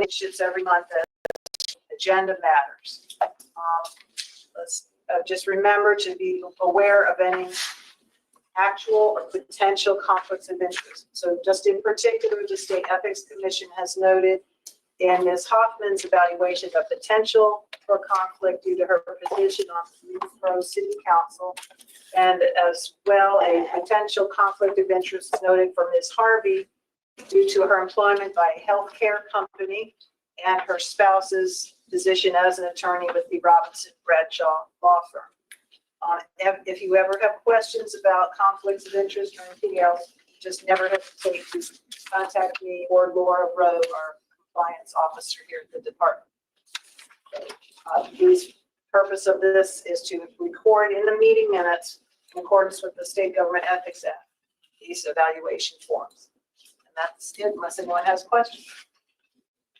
It's every month as agenda matters. Let's just remember to be aware of any actual or potential conflicts of interest. So just in particular, the State Ethics Commission has noted in Ms. Hoffman's evaluation of potential for conflict due to her position on the Greensboro City Council, and as well a potential conflict of interest noted for Ms. Harvey due to her employment by a healthcare company and her spouse's position as an attorney with the Robinson Bradshaw Law Firm. If you ever have questions about conflicts of interest or anything else, just never hesitate to contact me or Laura Rowe, our compliance officer here at the department. The purpose of this is to record in the meeting minutes in accordance with the State Government Ethics Act, these evaluation forms. And that's it, unless anyone has questions.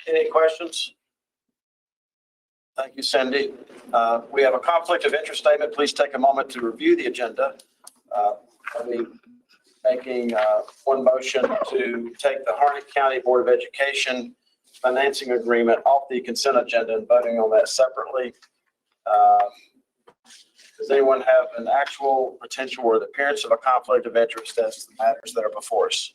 Any questions? Thank you, Cindy. We have a conflict of interest statement. Please take a moment to review the agenda. I'll be making one motion to take the Harnett County Board of Education financing agreement off the consent agenda and voting on that separately. Does anyone have an actual potential or the appearance of a conflict of interest as to the matters that are before us?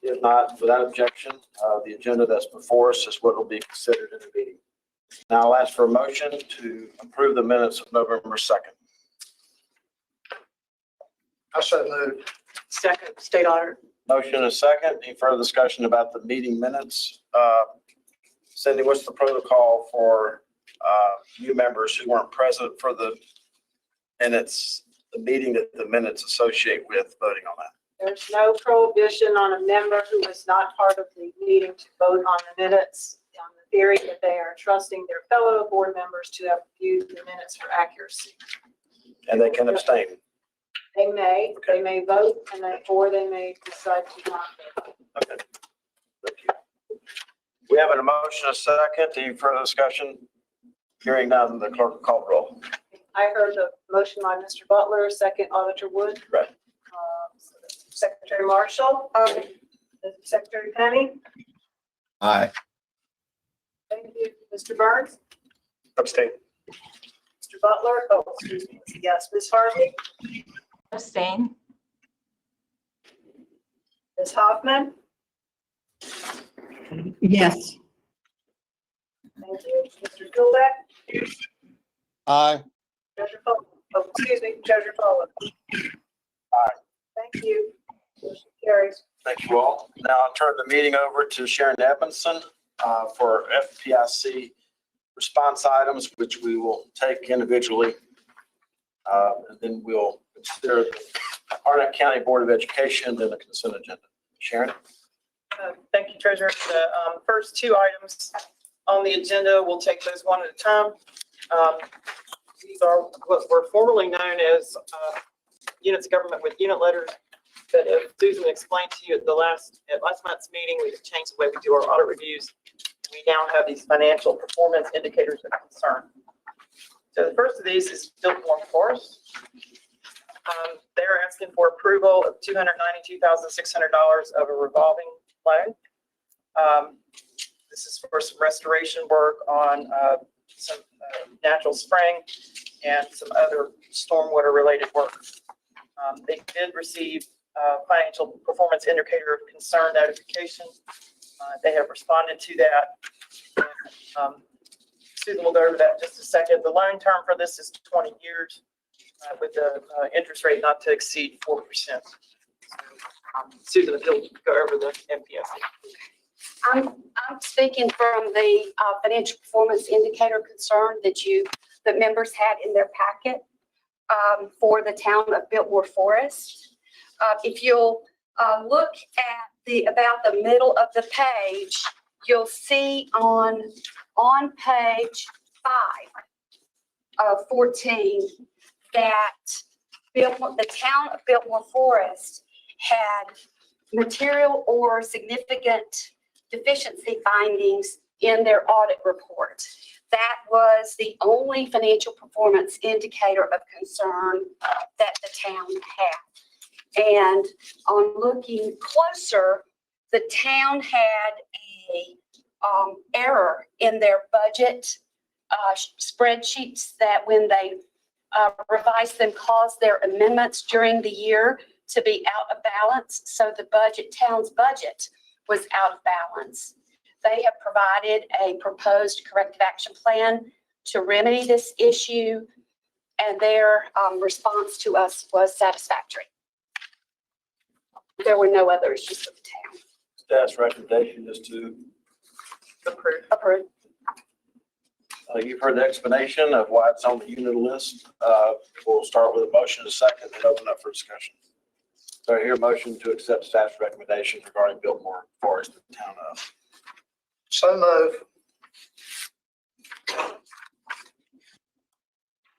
If not, without objection, the agenda that's before us is what will be considered in the meeting. Now I'll ask for a motion to approve the minutes of November 2nd. I so moved. Second, State Auditor. Motion and a second. Any further discussion about the meeting minutes? Cindy, what's the protocol for new members who weren't present for the minutes, the meeting that the minutes associate with voting on that? There's no prohibition on a member who is not part of the meeting to vote on the minutes on the theory that they are trusting their fellow board members to have viewed the minutes for accuracy. And they can abstain. They may vote, or they may decide to not vote. Okay. Thank you. We have a motion, a second. Any further discussion? Hearing none, the clerk will call the roll. I heard the motion by Mr. Butler, second Auditor Wood. Right. Secretary Marshall. Secretary Penny. Aye. Thank you. Mr. Burns. Abstain. Mr. Butler. Oh, excuse me. Yes. Ms. Harvey. Abstain. Ms. Hoffman. Yes. Thank you. Mr. Gilbeck. Aye. Treasurer Foley. Oh, excuse me. Treasurer Foley. Aye. Thank you. Motion carries. Thank you all. Now I'll turn the meeting over to Sharon Edmondson for FPIC response items, which we will take individually. And then we'll consider the Harnett County Board of Education and the consent agenda. Sharon? Thank you, Treasurer. The first two items on the agenda, we'll take those one at a time. These are what were formerly known as units of government with unit letters. But as Susan explained to you at last month's meeting, we've changed the way we do our audit reviews. We now have these financial performance indicators of concern. So the first of these is Biltmore Forest. They're asking for approval of $292,600 of a revolving loan. This is for some restoration work on some natural spring and some other stormwater related work. They did receive financial performance indicator of concern notification. They have responded to that. Susan will go over that in just a second. The loan term for this is 20 years with the interest rate not to exceed 4%. Susan, if you'll go over the MPSC. I'm speaking from the financial performance indicator concern that members had in their packet for the town of Biltmore Forest. If you'll look at about the middle of the page, you'll see on page 5 of 14 that the town of Biltmore Forest had material or significant deficiency findings in their audit report. That was the only financial performance indicator of concern that the town had. And on looking closer, the town had a error in their budget spreadsheets that when they revised them caused their amendments during the year to be out of balance. So the town's budget was out of balance. They have provided a proposed corrective action plan to remedy this issue, and their response to us was satisfactory. There were no other issues with the town. Staff's recommendation is to Approved. Approved. You've heard the explanation of why it's on the unit list. We'll start with a motion in a second and open up for discussion. So I hear a motion to accept staff's recommendation regarding Biltmore Forest in town of. So move.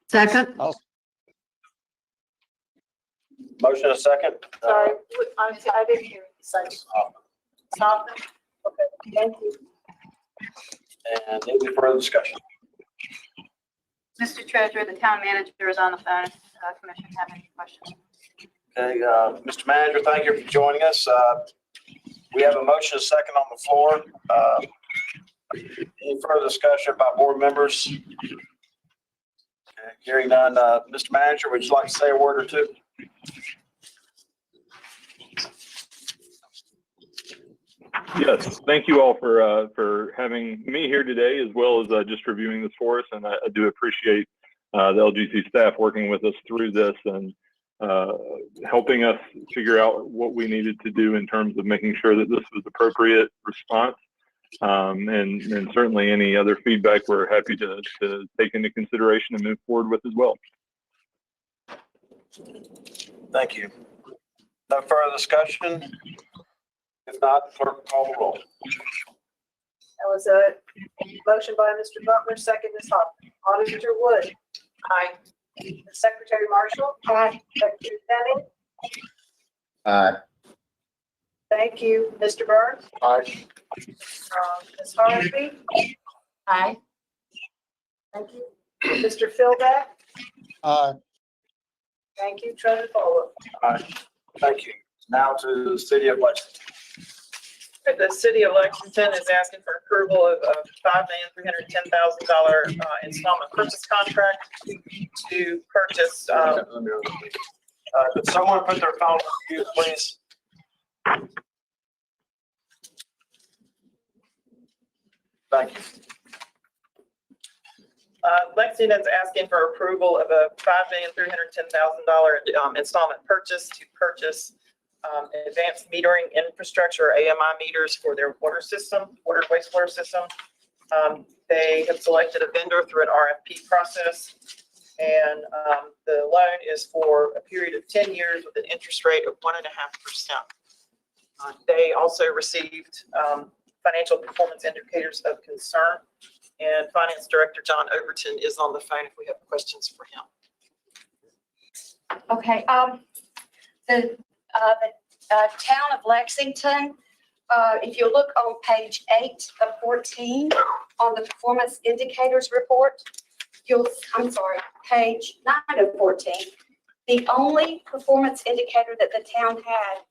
Second. Motion in a second. Sorry, I didn't hear you say. Hoffman? Okay, thank you. And any further discussion? Mr. Treasurer, the town manager is on the phone. Commissioner, have any questions? Okay, Mr. Manager, thank you for joining us. We have a motion, a second on the floor. Any further discussion by board members? Okay, hearing none. Mr. Manager, would you like to say a word or two? Yes, thank you all for having me here today, as well as just reviewing this for us. And I do appreciate the LGC staff working with us through this and helping us figure out what we needed to do in terms of making sure that this was appropriate response. And certainly any other feedback we're happy to take into consideration and move forward with as well. Thank you. No further discussion? If not, clerk call the roll. That was a motion by Mr. Butler, second Ms. Hoffman. Auditor Wood. Aye. Secretary Marshall. Aye. Secretary Fleming. Aye. Thank you. Mr. Burns. Aye. Ms. Harvey. Aye. Thank you. Mr. Philbeck. Aye. Thank you. Treasurer Foley. Aye. Thank you. Now to the city of Lexington. The city of Lexington is asking for approval of a $5,310,000 installment purchase contract to purchase. Could someone put their phone on mute, please? Thank you. Lexington's asking for approval of a $5,310,000 installment purchase to purchase advanced metering infrastructure, AMI meters for their water system, water and wastewater system. They have selected a vendor through an RFP process, and the loan is for a period of 10 years with an interest rate of 1.5%. They also received financial performance indicators of concern, and Finance Director John Overton is on the phone if we have questions for him. Okay, the town of Lexington, if you look on page 8 of 14 on the performance indicators report, page 9 of 14, the only performance indicator that the town had,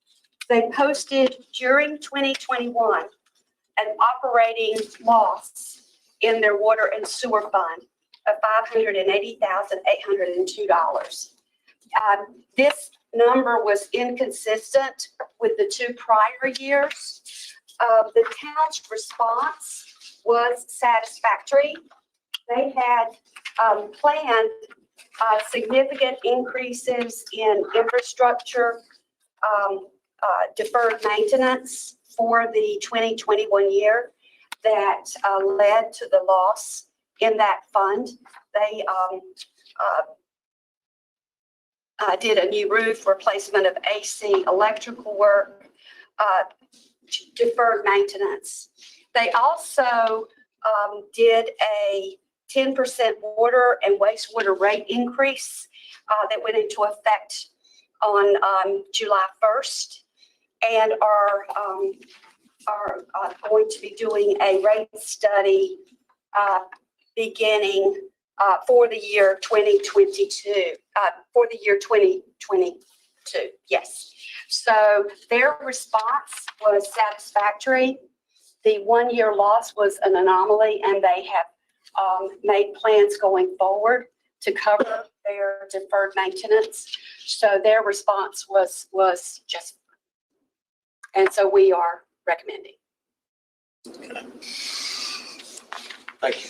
they posted during 2021 an operating loss in their water and sewer fund of $580,802. This number was inconsistent with the 2 prior years. The town's response was satisfactory. They had planned significant increases in infrastructure, deferred maintenance for the 2021 year that led to the loss in that fund. They did a new roof, replacement of AC, electrical work, deferred maintenance. They also did a 10% water and wastewater rate increase that went into effect on July 1st, and are going to be doing a rate study beginning for the year 2022, for the year 2020, 2, yes. So their response was satisfactory. The 1-year loss was an anomaly, and they have made plans going forward to cover their deferred maintenance. So their response was just, and so we are recommending. Thank you.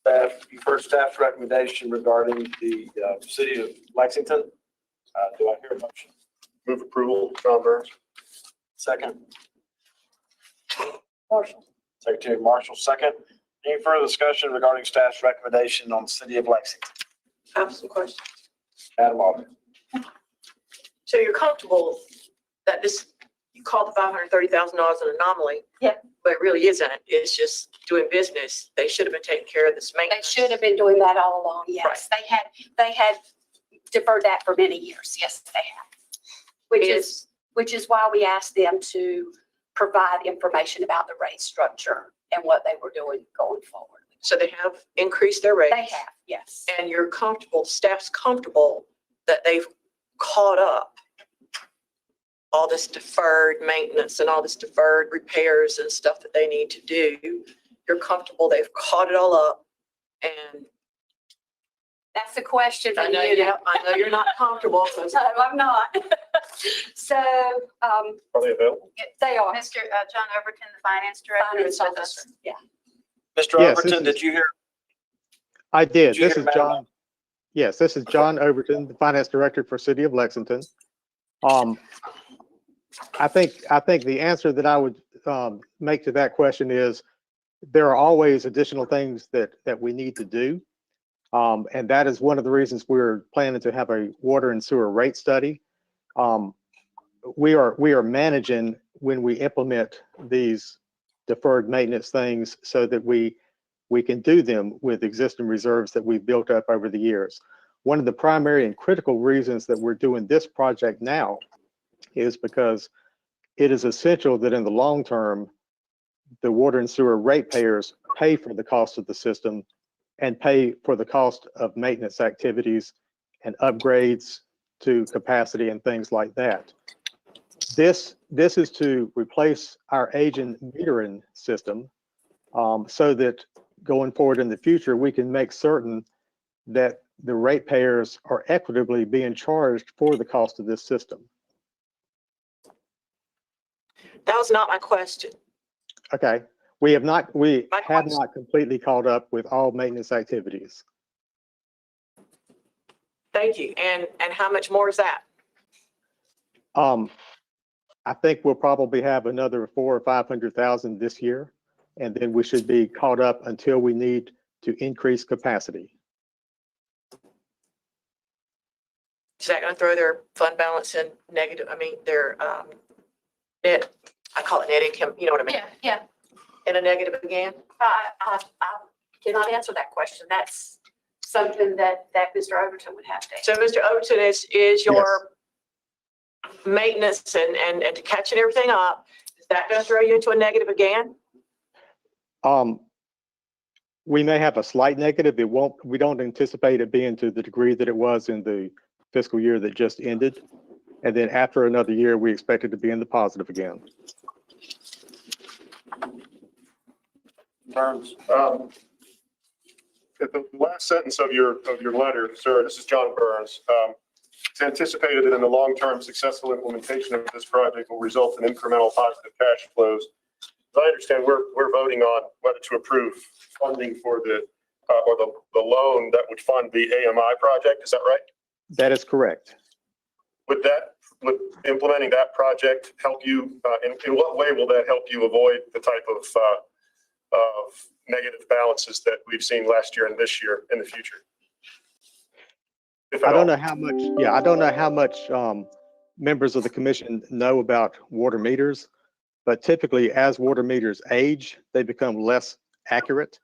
Staff, you've heard staff's recommendation regarding the city of Lexington. Do I hear a motion? Move approval, John Burns. Second. Marshall. Secretary Marshall, second. Any further discussion regarding staff's recommendation on the city of Lexington? I have some questions. Madam Auditor. So you're comfortable that this, you call the $530,000 an anomaly? Yeah. But it really isn't. It's just doing business. They should have been taking care of this They maintenance. should have been doing that all along, yes. They had deferred that for many years, yes, they have. Which is why we asked them to provide information about the rate structure and what they were doing going forward. So they have increased their rates. They have, yes. And you're comfortable, staff's comfortable that they've caught up all this deferred maintenance and all this deferred repairs and stuff that they need to do. You're comfortable they've caught it all up, and That's the question for I know, you. I know you're not comfortable. So No, I'm not. So, Are they available? they are. Mr. John Overton, the finance director, Finance is with us. officer, yeah. Mr. Yes, Overton, this did you hear? I did. Did you This hear is Madam? John. Yes, this is John Overton, the Finance Director for City of Lexington. I think the answer that I would make to that question is there are always additional things that we need to do. And that is one of the reasons we're planning to have a water and sewer rate study. We are managing when we implement these deferred maintenance things so that we can do them with existing reserves that we've built up over the years. One of the primary and critical reasons that we're doing this project now is because it is essential that in the long term, the water and sewer ratepayers pay for the cost of the system and pay for the cost of maintenance activities and upgrades to capacity and things like that. This is to replace our aging metering system so that going forward in the future, we can make certain that the ratepayers are equitably being charged for the cost of this system. that was not my question. Okay, we have not question- not completely caught up with all maintenance activities. Thank you. And how much more is that? I think we'll probably have another 400,000 or 500,000 this year, and then we should be caught up until we need to increase capacity. Is that going to throw their fund balance in negative? I mean, their net, I call it net income, you know what I mean? Yeah. In a negative again? I cannot answer that question. That's something that Mr. Overton would have to answer. So Mr. Overton, is your maintenance and to catching everything up, is that going to throw you into a negative again? We may have a slight negative. We don't anticipate it being to the degree that it was in the fiscal year that just ended. And then after another year, we expect it to be in the positive again. Burns. At the last sentence of your letter, sir, this is John Burns. It's anticipated that in the long term, successful implementation of this project will result in incremental positive cash flows. As I understand, we're voting on whether to approve funding for the loan that would fund the AMI project. Is that right? That is correct. Would implementing that project help you? In what way will that help you avoid the type of negative balances that we've seen last year and this year in the future? I don't know how much, I don't know how much members of the commission know about water meters, but typically as water meters age, they become less accurate.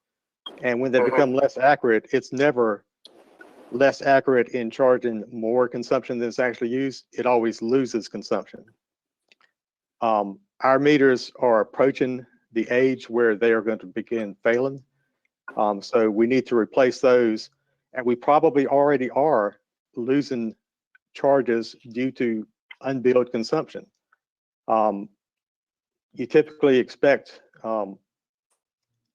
And when they become less accurate, it's never less accurate in charging more consumption than is actually used. It always loses consumption. Our meters are approaching the age where they are going to begin failing. So we need to replace those, and we probably already are losing charges due to unbilled consumption. You typically expect to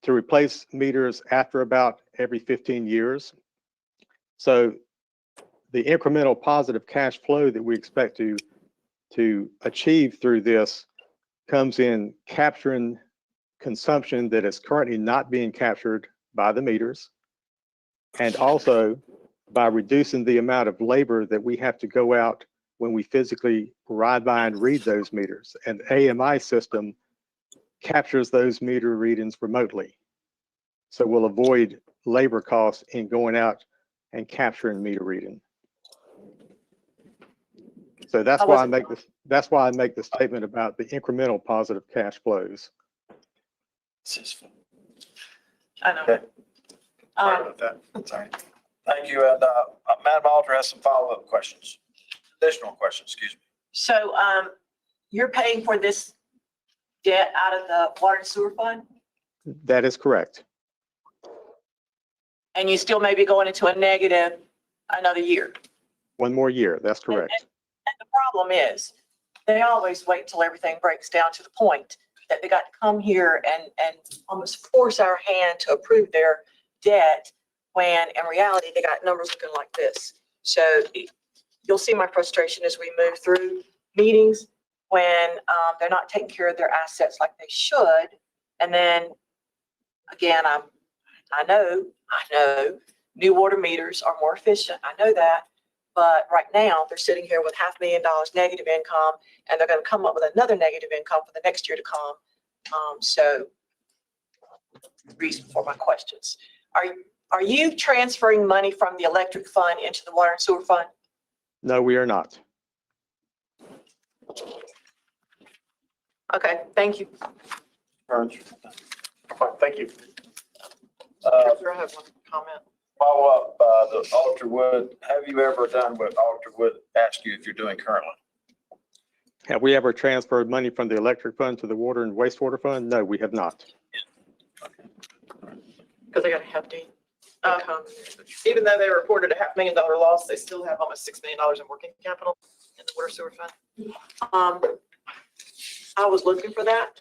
replace meters after about every 15 years. So the incremental positive cash flow that we expect to achieve through this comes in capturing consumption that is currently not being captured by the meters, and also by reducing the amount of labor that we have to go out when we physically ride by and read those meters. And the AMI system captures those meter readings remotely. So we'll avoid labor costs in going out and capturing meter reading. So that's why I make the statement about the incremental positive cash flows. I know. Okay. Sorry about that. Sorry. Thank you. And Madam Alter has some follow-up questions, additional questions, excuse me. So, you're paying for this debt out of the water and sewer fund, That is correct. and you still may be going into a negative another year. One more year, that's correct. And the problem is, they always wait till everything breaks down to the point that they got to come here and almost force our hand to approve their debt, when in reality, they got numbers looking like this. So you'll see my frustration as we move through meetings when they're not taking care of their assets like they should. And then, again, I know new water meters are more efficient. I know that. But right now, they're sitting here with $500,000 negative income, and they're going to come up with another negative income for the next year to come. So, reason for my questions. Are you transferring money from the electric fund into the water and sewer fund? No, we are not. Okay, thank you. Burns. Fine, thank you. I have one comment. Follow up, the Auditor Wood, have you ever done what Auditor Wood asked you if you're doing currently? Have we ever transferred money from the electric fund to the water and wastewater fund? No, we have not. Because they got a hefty income. Even though they reported a $500,000 loss, they still have almost $6 million in working capital in the water sewer fund. I was looking for that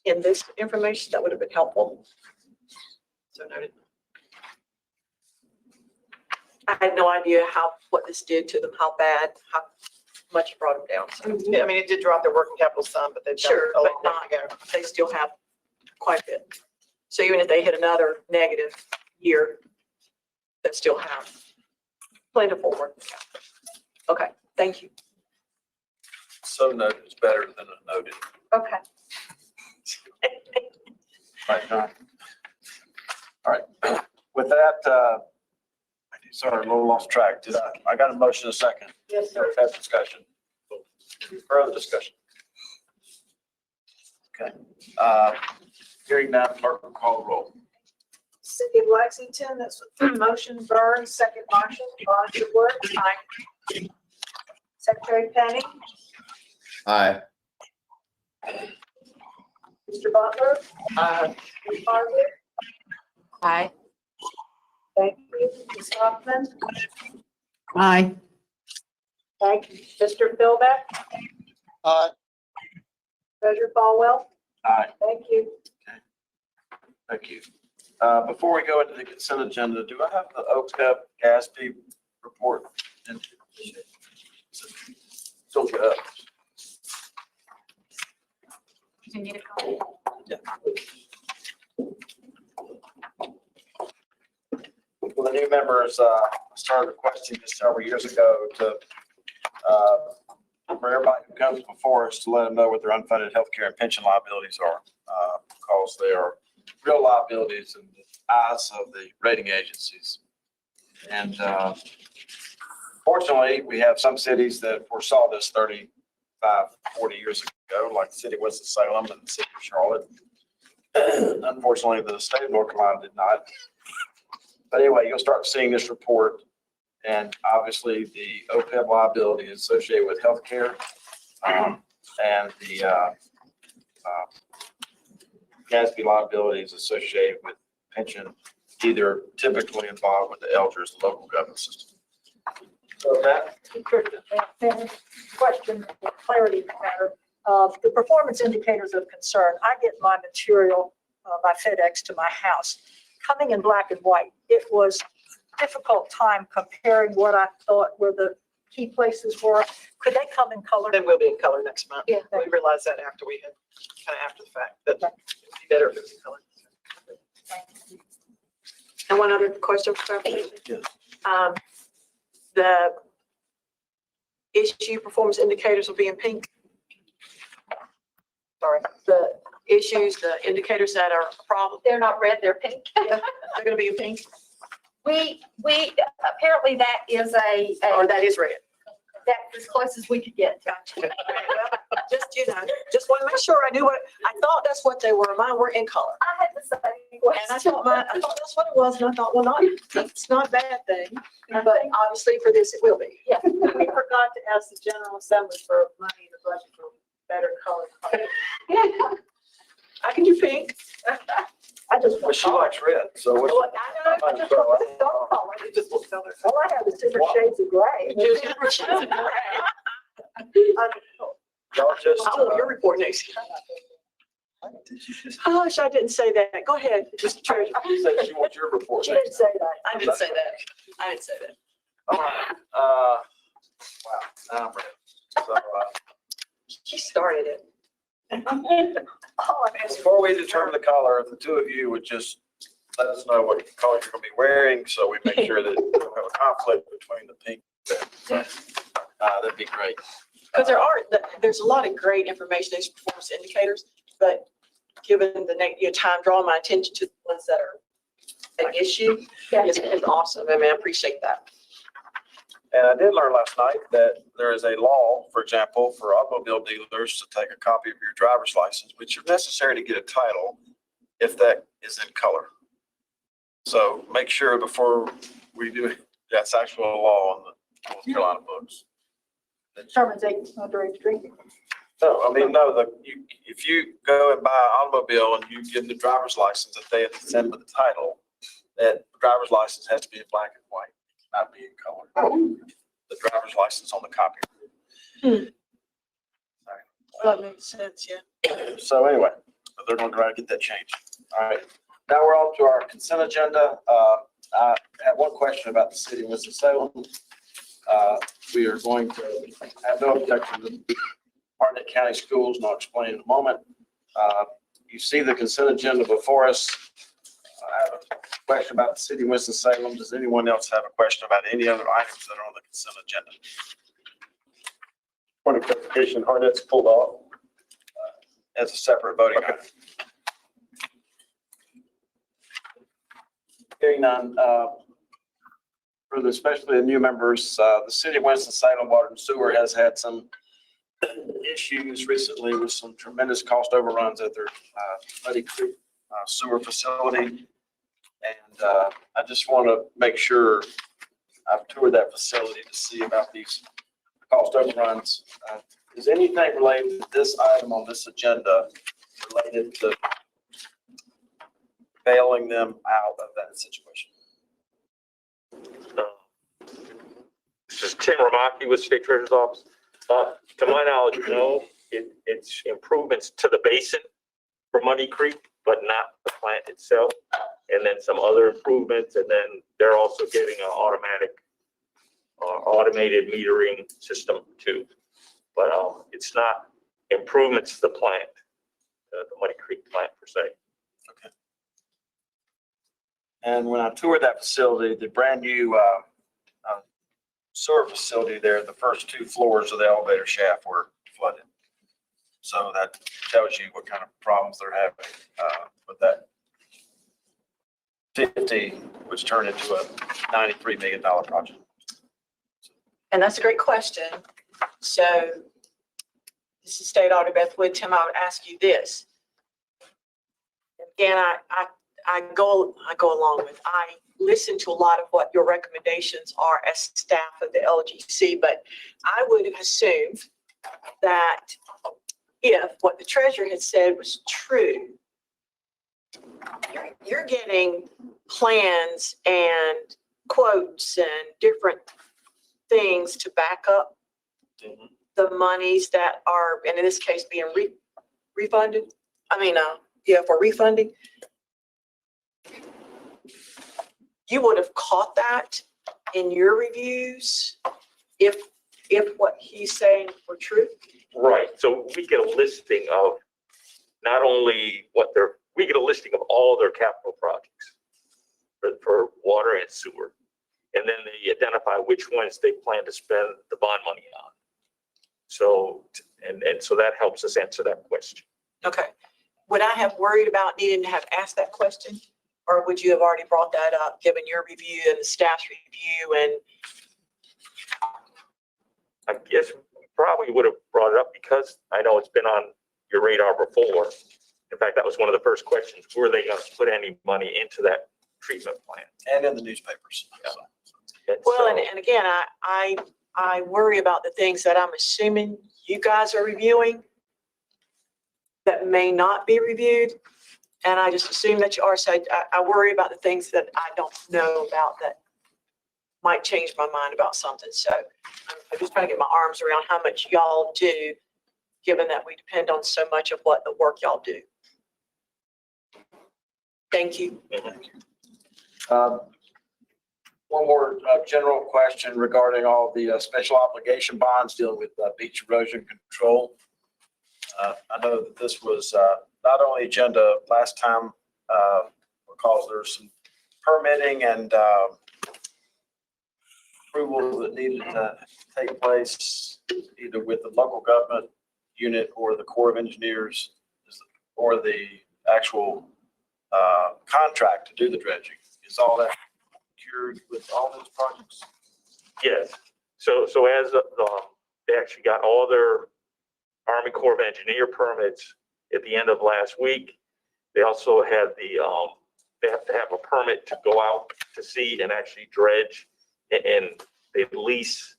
in this information. That would have been helpful. So noted. I had no idea what this did to them, how bad, how much it brought them down. So, I mean, it did drop their working capital some, but they've got sure, a but long way not, to go. they still have quite a bit. So even if they hit another negative year, they still have plentiful working capital. Okay, thank you. So noted is better than a noted. Okay. Right, John? All right. With that, sorry, a little lost track. I got a motion, a second. Yes, sir. Have discussion. Further discussion. Okay. Hearing none, clerk will call the roll. City of Lexington, that's motion Burns, second Marshall, Auditor Wood. Aye. Secretary Penny, Aye. Mr. Butler. Aye. Ms. Harvey. Aye. Thank you. Ms. Hoffman. Aye. Thank you. Mr. Philbeck. Aye. Treasurer Falwell. Aye. Thank you. Thank you. Before we go into the consent agenda, do I have the OPEB GASP report? So good. You need a copy? Yeah. Well, the new members started requesting this several years ago to, for everybody who comes before us, to let them know what their unfunded healthcare and pension liabilities are, because they are real liabilities in the eyes of the rating agencies. And fortunately, we have some cities that foresaw this 35, 40 years ago, like the city of Winston-Salem and the city of Charlotte. Unfortunately, the state of North Carolina did not. But anyway, you'll start seeing this report, and obviously the OPEB liability is associated with healthcare, and the GASB liability is associated with pension, either typically involved with the elders, the local government system. So Matt? Question for clarity matter. The performance indicators of concern, I get my material by FedEx to my house, coming in black and white. It was difficult time comparing what I thought were the key places were. Could they come in color? Then we'll be in color next month. Yeah. We realized that after we had, kind of after the fact, that it'd be better if it was in color. And one other question for clarification. Yes. The issue performance indicators will be in pink. Sorry, the issues, the indicators that are a problem, They're not red, they're pink. they're gonna be in pink, We, apparently that is or that is red. that's as close as we could get. Gotcha. Well, just, just want to make sure I knew what, I thought that's what they were. Mine were in color. I had the same And I thought that's what it was. And I thought, well, it's not a bad thing, but obviously for this, it will be. Yeah. We forgot to ask the General Assembly for money in the budget for better color. I can do pink. I just. Well, she likes red, so what's? Well, I know, I just want this dark color. Just look color. All I have is different shades of gray. Y'all just, I'll do your report next. Oh, gosh, I didn't say that. Go ahead, Mr. Treasurer. you said you want your report She next. didn't say that. I didn't say that. I didn't say that. All right, wow, now I'm ready. So, She started it. Oh, I'm asking. before we determine the color, if the two of you would just let us know what color you're gonna be wearing, so we make sure that we don't have a conflict between the pink. That'd be great. Because there's a lot of great information, these performance indicators, but given the time drawing my attention to the ones that are an issue is awesome. I mean, I appreciate that. And I did learn last night that there is a law, for example, for automobile dealers to take a copy of your driver's license, which is necessary to get a title if that is in color. So make sure before we do it, that's actual law on the North Carolina books. Determines underage drinking. No, I mean, no, if you go and buy an automobile and you give them the driver's license that they have to send with the title, that driver's license has to be in black and white, not be in color. The driver's license on the copy. Well, that makes sense, yeah. So anyway, they're going to try to get that changed. All right. Now we're on to our consent agenda. I have one question about the city of Winston-Salem. We are going to have no objection to Hartnett County Schools, and I'll explain in a moment. You see the consent agenda before us. I have a question about the city of Winston-Salem. Does anyone else have a question about any other items that are on the consent agenda? Point of clarification, Hartnett's pulled off. As a separate voting item. Hearing none, for the, especially the new members, the city of Winston-Salem Water and Sewer has had some issues recently with some tremendous cost overruns at their Muddy Creek sewer facility. And I just want to make sure I've toured that facility to see about these cost overruns. Is anything related to this item on this agenda related to bailing them out of that situation? This is Tim Ramaki with State Treasurer's Office. To my knowledge, no, it's improvements to the basin for Muddy Creek, but not the plant itself. And then some other improvements, and then they're also getting an automated metering system too. But it's not improvements to the plant, the Muddy Creek plant per se. Okay. And when I toured that facility, the brand new sewer facility there, the first 2 floors of the elevator shaft were flooded. So that tells you what kind of problems they're having with that 50, which turned into a $93 million project. And that's a great question. So this is State Auditor Beth Wood. Tim, I would ask you this. Again, I go along with, I listen to a lot of what your recommendations are as staff of the LGC, but I would have assumed that if what the treasurer had said was true, you're getting plans and quotes and different things to back up the monies that are, and in this case, being refunded. I mean, for refunding. You would have caught that in your reviews if what he's saying were true. Right, so we get a listing of not only we get a listing of all their capital projects for water and sewer. And then they identify which ones they plan to spend the bond money on. So, and so that helps us answer that question. Okay. Would I have worried about needing to have asked that question? Or would you have already brought that up, given your review and the staff's review? And I guess we probably would have brought it up because I know it's been on your radar before. In fact, that was one of the first questions. Were they going to put any money into that treatment plant? And in the newspapers. Yeah. well, and again, I worry about the things that I'm assuming you guys are reviewing that may not be reviewed. And I just assume that you are. So I worry about the things that I don't know about that might change my mind about something. So I'm just trying to get my arms around how much y'all do, given that we depend on so much of what the work y'all do. Thank you. One more general question regarding all the special obligation bonds dealing with beach erosion control. I know that this was not only agenda last time because there's some permitting and approval that needed to take place either with the local government unit or the Corps of Engineers or the actual contract to do the dredging. Is all that secured with all those projects? Yes. So as they actually got all their Army Corps of Engineer permits at the end of last week. They also had they have to have a permit to go out to sea and actually dredge, and they lease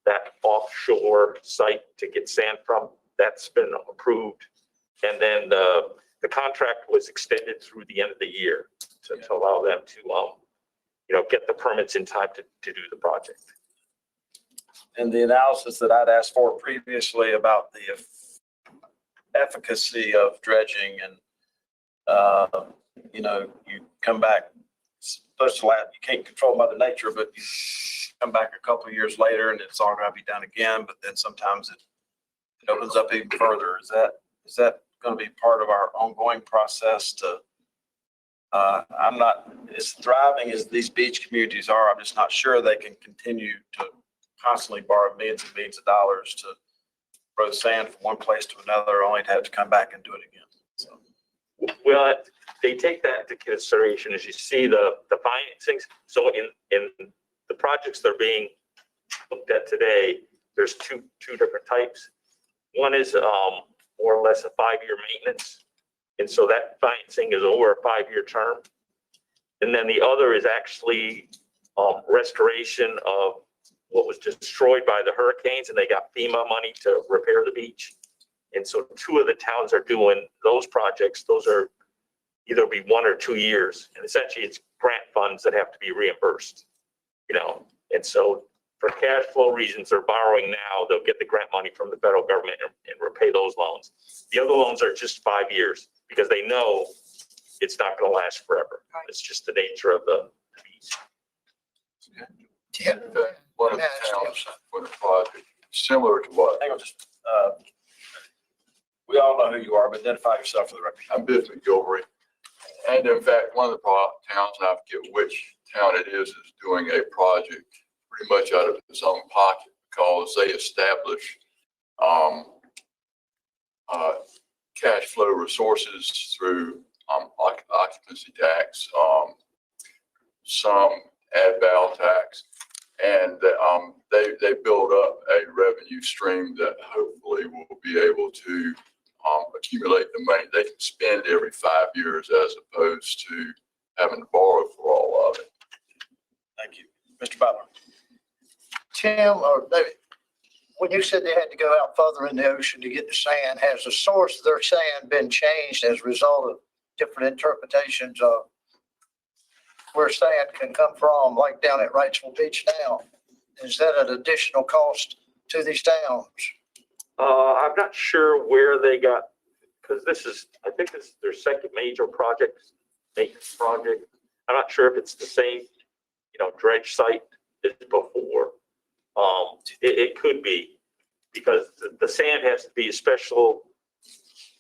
that offshore site to get sand from. That's been approved. And then the contract was extended through the end of the year to allow them to, get the permits in time to do the project. And the analysis that I'd asked for previously about the efficacy of dredging and, you come back, supposed to last, you can't control Mother Nature, but you come back a couple of years later and it's all going to be done again, but then sometimes it opens up even further. Is that going to be part of our ongoing process to, I'm not as thriving as these beach communities are. I'm just not sure they can continue to constantly borrow millions and millions of dollars to throw sand from one place to another, only to have to come back and do it again. So. Well, they take that into consideration as you see the financings. So in the projects that are being looked at today, there's two different types. One is more or less a 5-year maintenance. And so that financing is over a 5-year term. And then the other is actually restoration of what was destroyed by the hurricanes, and they got FEMA money to repair the beach. And so 2 of the towns are doing those projects. Those are either be 1 or 2 years. And essentially it's grant funds that have to be reimbursed, And so for cash flow reasons, they're borrowing now. They'll get the grant money from the federal government and repay those loans. The other loans are just 5 years because they know it's not going to last forever. It's just the nature of the beach. One of the towns for the project, similar to what? Hang on, just, we all know who you are, but identify yourself for the record. I'm Biff McGilvery. And in fact, one of the towns, and I forget which town it is doing a project pretty much out of its own pocket because they establish cash flow resources through occupancy tax, some ad val tax, and they build up a revenue stream that hopefully will be able to accumulate the money they can spend every 5 years as opposed to having to borrow for all of it. Thank you. Mr. Butler. Tim or David, when you said they had to go out further in the ocean to get the sand, has the source of their sand been changed as a result of different interpretations of where sand can come from, like down at Wrightsville Beach now? Is that an additional cost to these towns? I'm not sure where they got, because I think this is their second major maintenance project. I'm not sure if it's the same, dredge site as before. It could be, because the sand has to be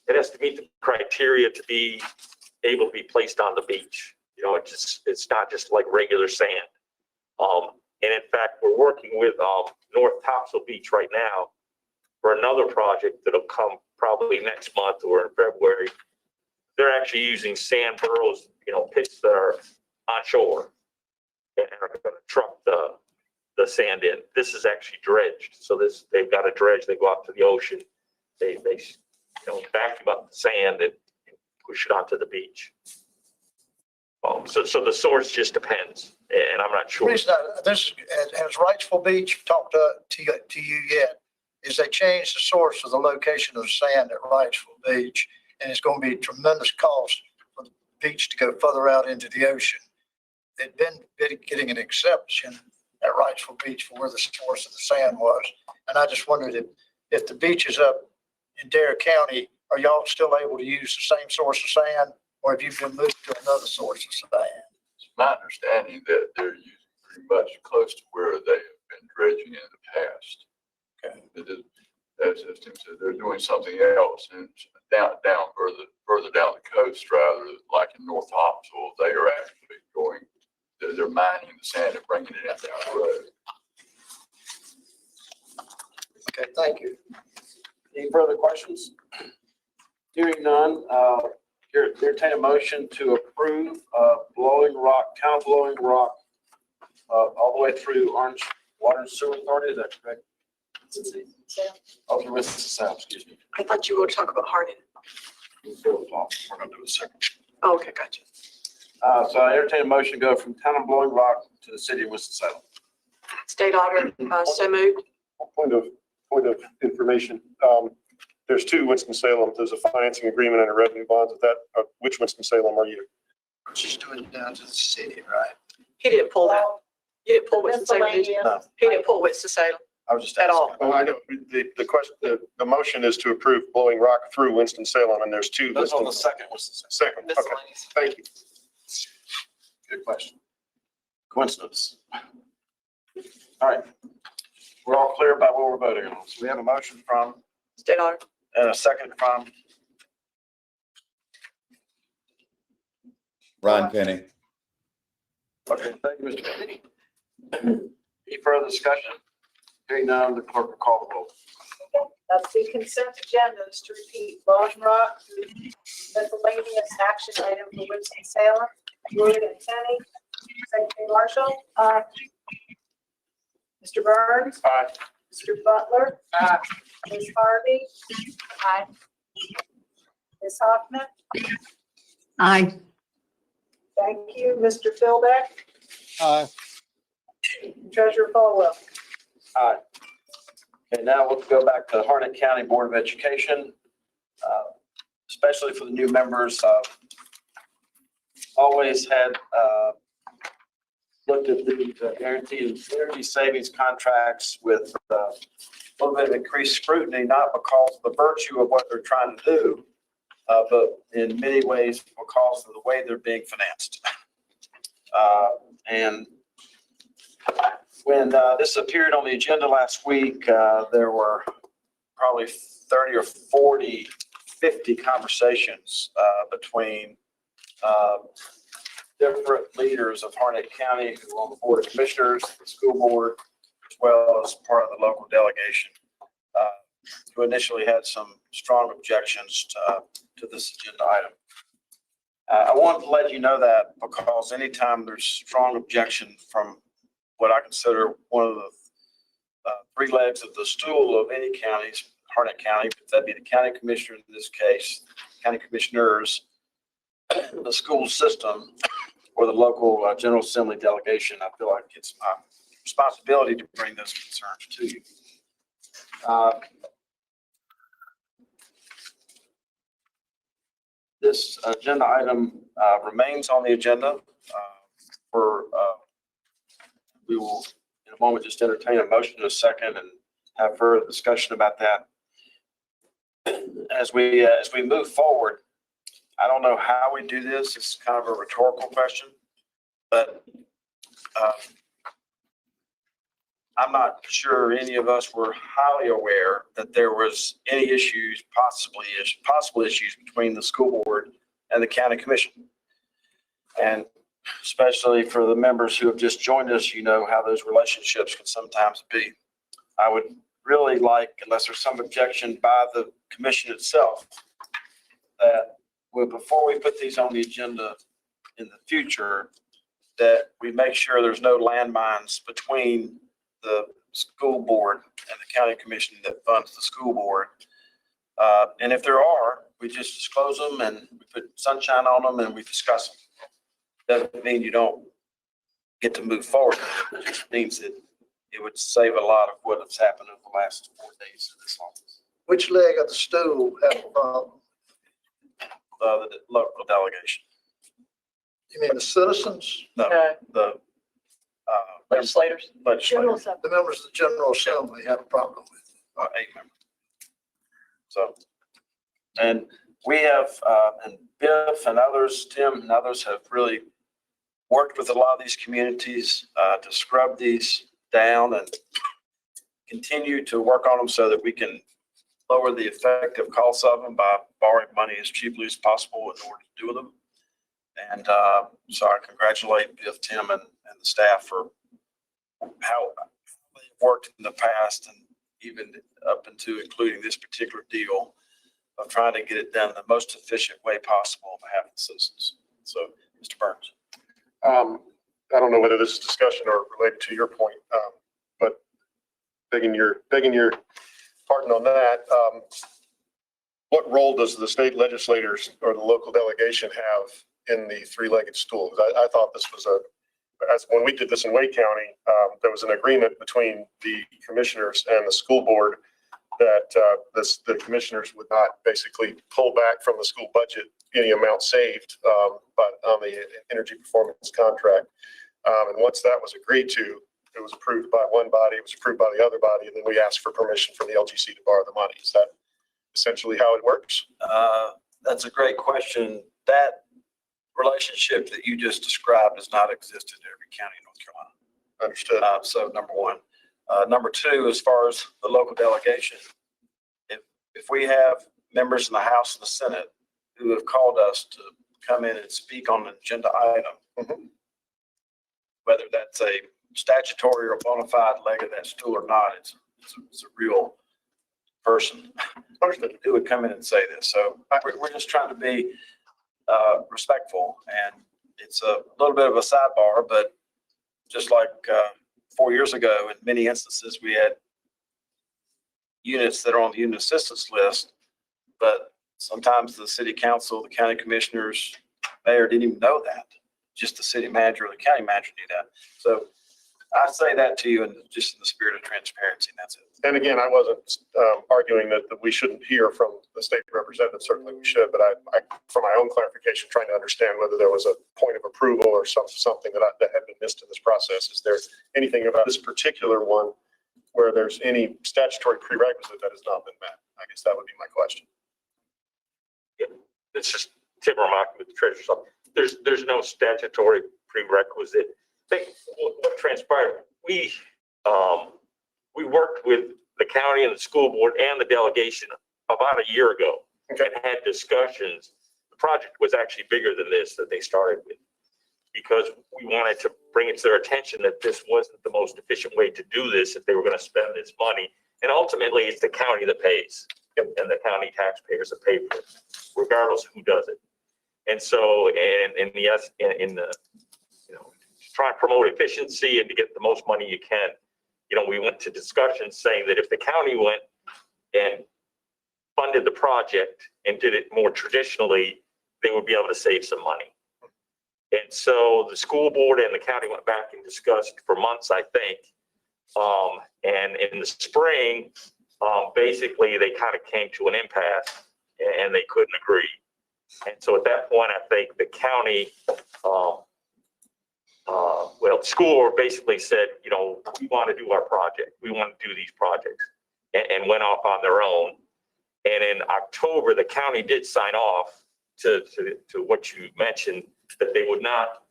it has to meet the criteria to be able to be placed on the beach. It's not just like regular sand. And in fact, we're working with North Topsail Beach right now for another project that'll come probably next month or in February. They're actually using sand burrows, pits that are on shore and are going to truck the sand in. This is actually dredged. So they've got a dredge. They go out to the ocean. They vacuum up the sand and push it onto the beach. So the source just depends, and I'm not sure. Has Wrightsville Beach talked to you yet? Is they changed the source of the location of the sand at Wrightsville Beach, and it's going to be a tremendous cost for the beach to go further out into the ocean. They'd been getting an exception at Wrightsville Beach for where the source of the sand was. And I just wondered if the beach is up in Dare County, are y'all still able to use the same source of sand, or have you been moved to another source of sand? It's my understanding that they're using pretty much close to where they have been dredging in the past. Okay. As Tim said, they're doing something else, and down further down the coast, rather like in North Topsail, they are actually they're mining the sand and bringing it in down the road. Okay, thank you. Any further questions? Hearing none, entertain a motion to approve Blowing Rock, Town of Blowing Rock, all the way through Orange Water and Sewer Authority, is that correct? Oh, through Winston-Salem, excuse me. I thought you were going to talk about Hardin. We're going to do a second. Oh, okay, gotcha. So I entertain a motion to go from Town of Blowing Rock to the city of Winston-Salem. State auditor, so moved. Point of information. There's two Winston-Salem. There's a financing agreement and a revenue bond. Which Winston-Salem are you? Just doing it down to the city, right? He didn't pull that. You didn't pull Winston-Salem, did you? No. He didn't pull Winston-Salem I was just at all. Well, I know the question, the motion is to approve Blowing Rock through Winston-Salem, and there's two. That's on the second Winston-Salem. Second, okay, Miscellaneous. thank you. Good question. Coincidence. All right. We're all clear about what we're voting on. So we have a motion from State auditor. and a second from Ron Kenny. Okay, thank you, Mr. Kennedy. Any further discussion? Hearing none, the clerk will call the roll. That's the consent agenda, is to repeat, Blowing Rock, miscellaneous action item for Winston-Salem, Lloyd and Kenny, Secretary Marshall. Mr. Burns. Aye. Mr. Butler. Ms. Harvey. Aye. Ms. Hoffman. Aye. Thank you. Mr. Philbeck. Aye. Treasurer Falwell. Aye. Okay, now we'll go back to Harnett County Board of Education, especially for the new members. Always had looked at the guaranteed energy savings contracts with a little bit of increased scrutiny, not because of the virtue of what they're trying to do, but in many ways because of the way they're being financed. And when this appeared on the agenda last week, there were probably 30 or 40, 50 conversations between different leaders of Harnett County who are on the Board of Commissioners, the school board, as well as part of the local delegation, who initially had some strong objections to this agenda item. I wanted to let you know that because anytime there's strong objection from what I consider one of the three legs of the stool of any counties, Harnett County, but that'd be the county commissioner in this case, county commissioners, the school system, or the local General Assembly delegation, I feel like it's my responsibility to bring those concerns to you. This agenda item remains on the agenda we will, in in a moment, just entertain a motion in a second and have further discussion about that. As we move forward, I don't know how we do this. It's kind of a rhetorical question, but I'm not sure any of us were highly aware that there was any issues, possible issues between the school board and the county commission. And especially for the members who have just joined us, you know how those relationships can sometimes be. I would really like, unless there's some objection by the commission itself, that before we put these on the agenda in the future, that we make sure there's no landmines between the school board and the county commission that funds the school board. And if there are, we just disclose them and we put sunshine on them and we discuss them. Doesn't mean you don't get to move forward. It just means that it would save a lot of what has happened over the last 4 days of this office. Which leg of the stool had a problem? The local delegation. You mean the citizens? No, the Legislators. legislators, The members of the General Assembly had a problem with it. 8 members. So, and we have, and Biff and others, Tim and others have really worked with a lot of these communities to scrub these down and continue to work on them so that we can lower the effective costs of them by borrowing money as cheaply as possible in order to do them. And so I congratulate Biff, Tim, and the staff for how they've worked in the past and even up into including this particular deal of trying to get it done in the most efficient way possible on behalf of the citizens. So, Mr. Burns. I don't know whether this is discussion or related to your point, but begging your pardon on that. What role does the state legislators or the local delegation have in the three-legged stool? I thought this was when we did this in Wake County, there was an agreement between the commissioners and the school board that the commissioners would not basically pull back from the school budget any amount saved, but on the energy performance contract. And once that was agreed to, it was approved by one body, it was approved by the other body, and then we asked for permission from the LGC to borrow the money. Is that essentially how it works? That's a great question. That relationship that you just described does not exist in every county in North Carolina. Understood. So number one. Number two, as far as the local delegation, if we have members in the House and the Senate who have called us to come in and speak on an agenda item, whether that's a statutory or bona fide leg of that stool or not, it's a real person who would come in and say this. So we're just trying to be respectful, and it's a little bit of a sidebar, but just like 4 years ago, in many instances, we had units that are on the unit assistance list, but sometimes the city council, the county commissioners, mayor didn't even know that. Just the city manager or the county manager knew that. So I say that to you just in the spirit of transparency, and that's it. And again, I wasn't arguing that we shouldn't hear from the state representative. Certainly we should, but I for my own clarification, trying to understand whether there was a point of approval or something that had been missed in this process. Is there anything about this particular one where there's any statutory prerequisite that has not been met? I guess that would be my question. It's just Tim Romaki with the Treasurer's Office. There's no statutory prerequisite. I think what transpired, we worked with the county and the school board and the delegation about a year ago and had discussions. The project was actually bigger than this that they started with, because we wanted to bring it to their attention that this wasn't the most efficient way to do this if they were going to spend this money. And ultimately, it's the county that pays, and the county taxpayers that pay for it, regardless of who does it. And so, try and promote efficiency and to get the most money you can, we went to discussions saying that if the county went and funded the project and did it more traditionally, they would be able to save some money. And so the school board and the county went back and discussed for months, I think. And in the spring, basically they kind of came to an impasse and they couldn't agree. And so at that point, I think the county well, the school board basically said, you know, we want to do our project. We want to do these projects and went off on their own. And in October, the county did sign off to what you mentioned, that they would not,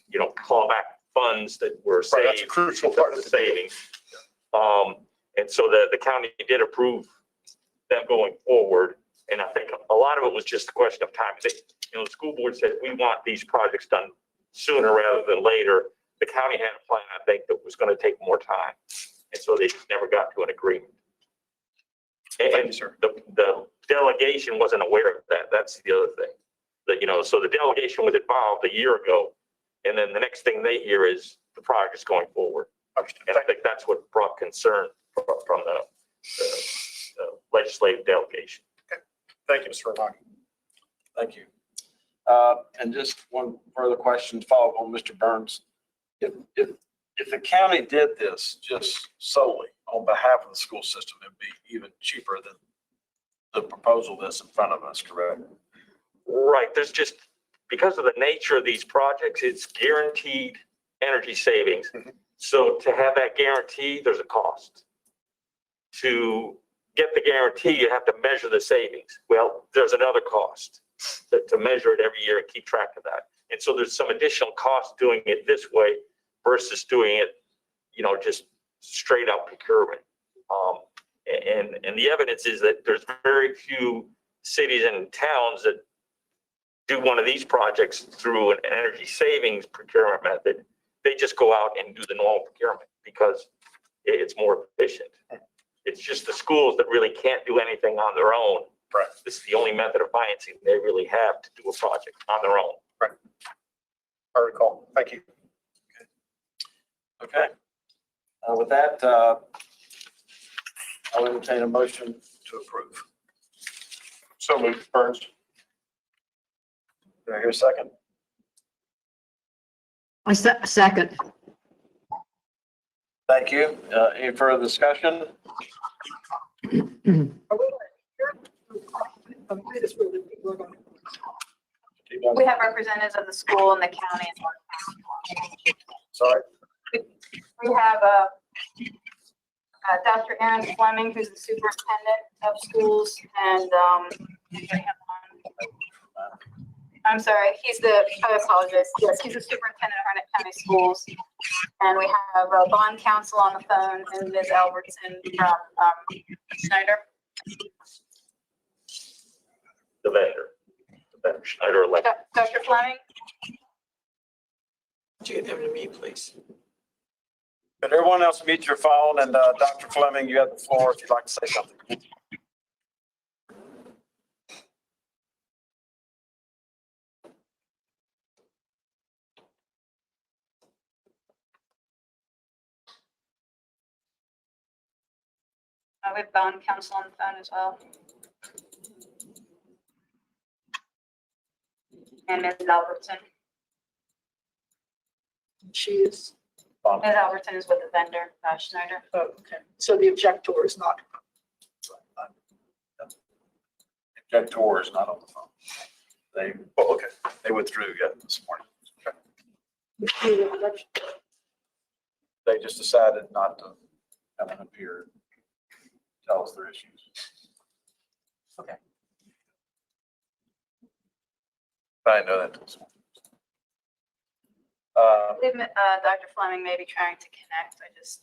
you know, claw back funds that were Right, that's a saved, crucial part of the savings. And so the county did approve them going forward. And I think a lot of it was just a question of time. They, you know, the school board said, we want these projects done sooner rather than later. The county had a plan, I think, that was going to take more time. And so they just never got to an agreement. And the delegation wasn't aware of that. That's the other thing. That, you know, so the delegation was involved a year ago. And then the next thing they hear is the project's going forward. And I think that's what brought concern from the legislative delegation. Thank you, Mr. Romaki. Thank you. And just one further question to follow up on Mr. Burns. If the county did this just solely on behalf of the school system, it'd be even cheaper than the proposal that's in front of us, correct? Right. There's just, because of the nature of these projects, it's guaranteed energy savings. Mm-hmm. So to have that guarantee, there's a cost. To get the guarantee, you have to measure the savings. Well, there's another cost to measure it every year and keep track of that. And so there's some additional cost doing it this way versus doing it, you know, just straight up procurement. And the evidence is that there's very few cities and towns that do one of these projects through an energy savings procurement method. They just go out and do the normal procurement because it's more efficient. It's just the schools that really can't do anything on their own. Right. This is the only method of financing they really have to do a project on their own. Right. I recall. Thank you. Okay. With that, I'll entertain a motion to approve. So moved, Burns. Do I hear a second? Second. Thank you. Any further discussion? We have representatives of the school and the county. Sorry. We have Dr. Aaron Fleming, who's the superintendent of schools, and I'm sorry, I apologize. Yes, he's the superintendent of Harnett County Schools. And we have a bond counsel on the phone and Ms. Albertson from Schneider. The vendor, Schneider Electric. Dr. Fleming? Would you get them to me, please? Could everyone else mute your phone? And Dr. Fleming, you have the floor if you'd like to say something. We have bond counsel on the phone as well. And Ms. Albertson. She is, Ms. Albertson is with the vendor, Schneider. oh, okay. So the objector is not. Objector is not on the phone. They withdrew yet this morning. They just decided not to have an appear, tell us their issues. Okay. I didn't know that. I believe Dr. Fleming may be trying to connect. I just.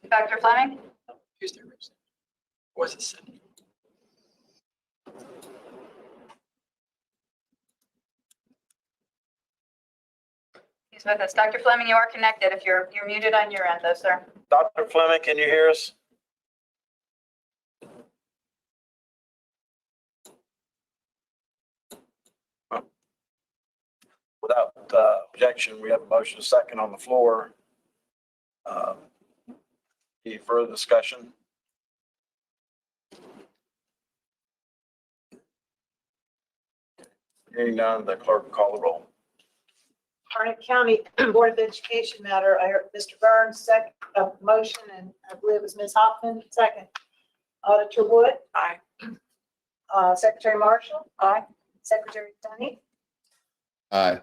Dr. Fleming? Here's their representative. Was it Cindy? He's with us. Dr. Fleming, you are connected. If you're muted on your end though, sir. Dr. Fleming, can you hear us? Without objection, we have a motion second on the floor. Any further discussion? Hearing none, the clerk will call the roll. Harnett County Board of Education matter, I heard Mr. Burns, second, motion, and I believe it was Ms. Hoffman, second. Auditor Wood? Aye. Secretary Marshall? Aye. Secretary Dunny? Aye.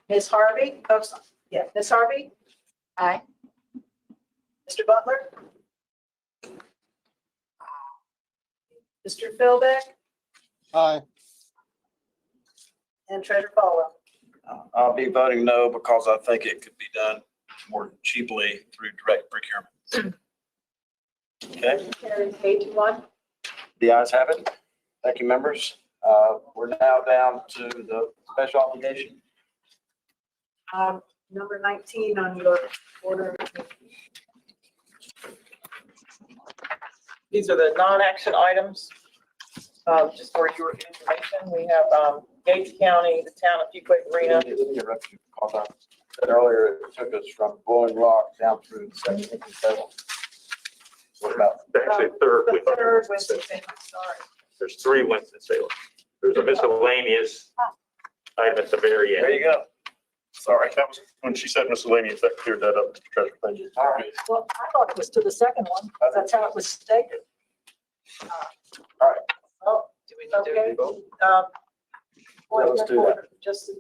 Ms. Harvey? Oh, sorry. Yeah, Ms. Harvey? Aye. Mr. Butler? Mr. Philbeck? Aye. And Treasurer Falwell? I'll be voting no because I think it could be done more cheaply through direct procurement. Okay, Carries 8-1. the ayes have it. Thank you, members. We're now down to the special obligation. Number 19 on your order. These are the non-action items. Just for your information, we have Gates County, the town of Quay, Marina. Let me interrupt you because I said earlier it took us from Blowing Rock down through the second and seventh. What about? Actually, third. The third Winston-Salem, sorry. There's 3 Winston-Salem. There's a miscellaneous item at the very There end. you go. Sorry. That was, when she said miscellaneous, that cleared that up, Mr. Treasurer. Thank you. All right. Well, I thought it was to the second one. That's how it was stated. Oh, Do we need to Okay. vote? Let's do that. Just,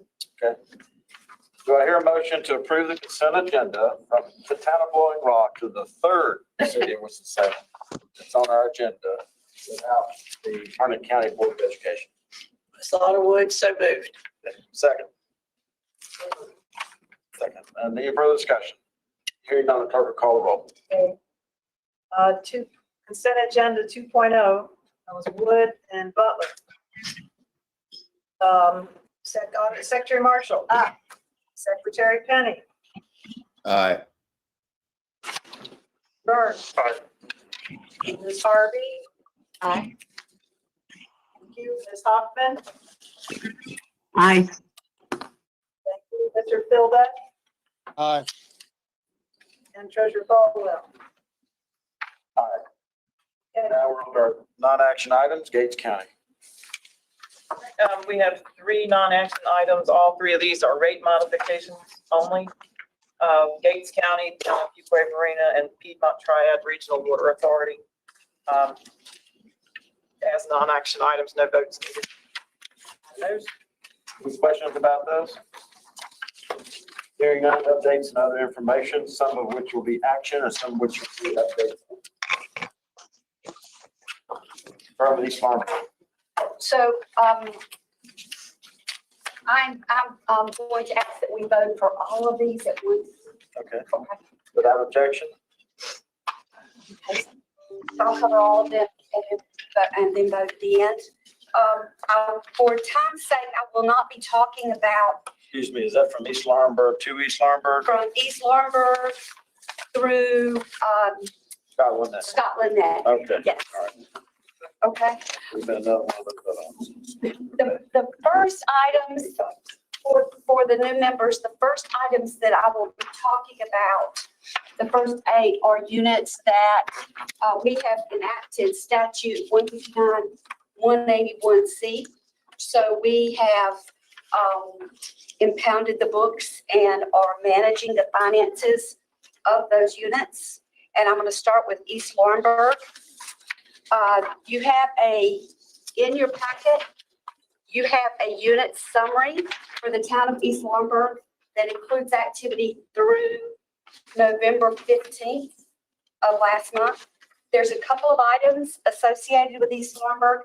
Do I hear a motion to approve the consent agenda from the town of Blowing Rock to the third city of Winston-Salem? It's on our agenda without the Harnett County Board of Education. Laurenburg, so moved. Second. Second. Any further discussion? Hearing none, the clerk will call the roll. okay. Consent agenda 2.0, that was Wood and Butler. Secretary Marshall. Aye. Secretary Penny. Aye. Burns. Aye. Ms. Harvey. Aye. Thank you. Ms. Hoffman. Aye. Thank you. Mr. Philbeck Aye. and Treasurer Falwell. Aye. Now we're on our non-action items, Gates County. We have 3 non-action items. All 3 of these are rate modifications only. Gates County, town of Quay, Marina, and Piedmont Triad Regional Water Authority. As non-action items, no votes needed. Those Any questions about those? Hearing none, updates and other information, some of which will be action and some of which will be updates. From East Farm. So, I'm going to ask that we vote for all of these at once. Okay. Without objection? I'll cover all of them and then vote at the end. For time's sake, I will not be talking about Excuse me, is that from East Laurenburg to East Laurenburg? from East Laurenburg through Scotland then. Scotland Neck. Okay. Yes. All right. Okay. We've been another one to look that up. The first items for the new members, the first items that I will be talking about, the first 8 are units that we have enacted statute 159, 181C. So we have impounded the books and are managing the finances of those units. And I'm going to start with East Laurenburg. You have in your packet, you have a unit summary for the town of East Laurenburg that includes activity through November 15th of last month. There's a couple of items associated with East Laurenburg.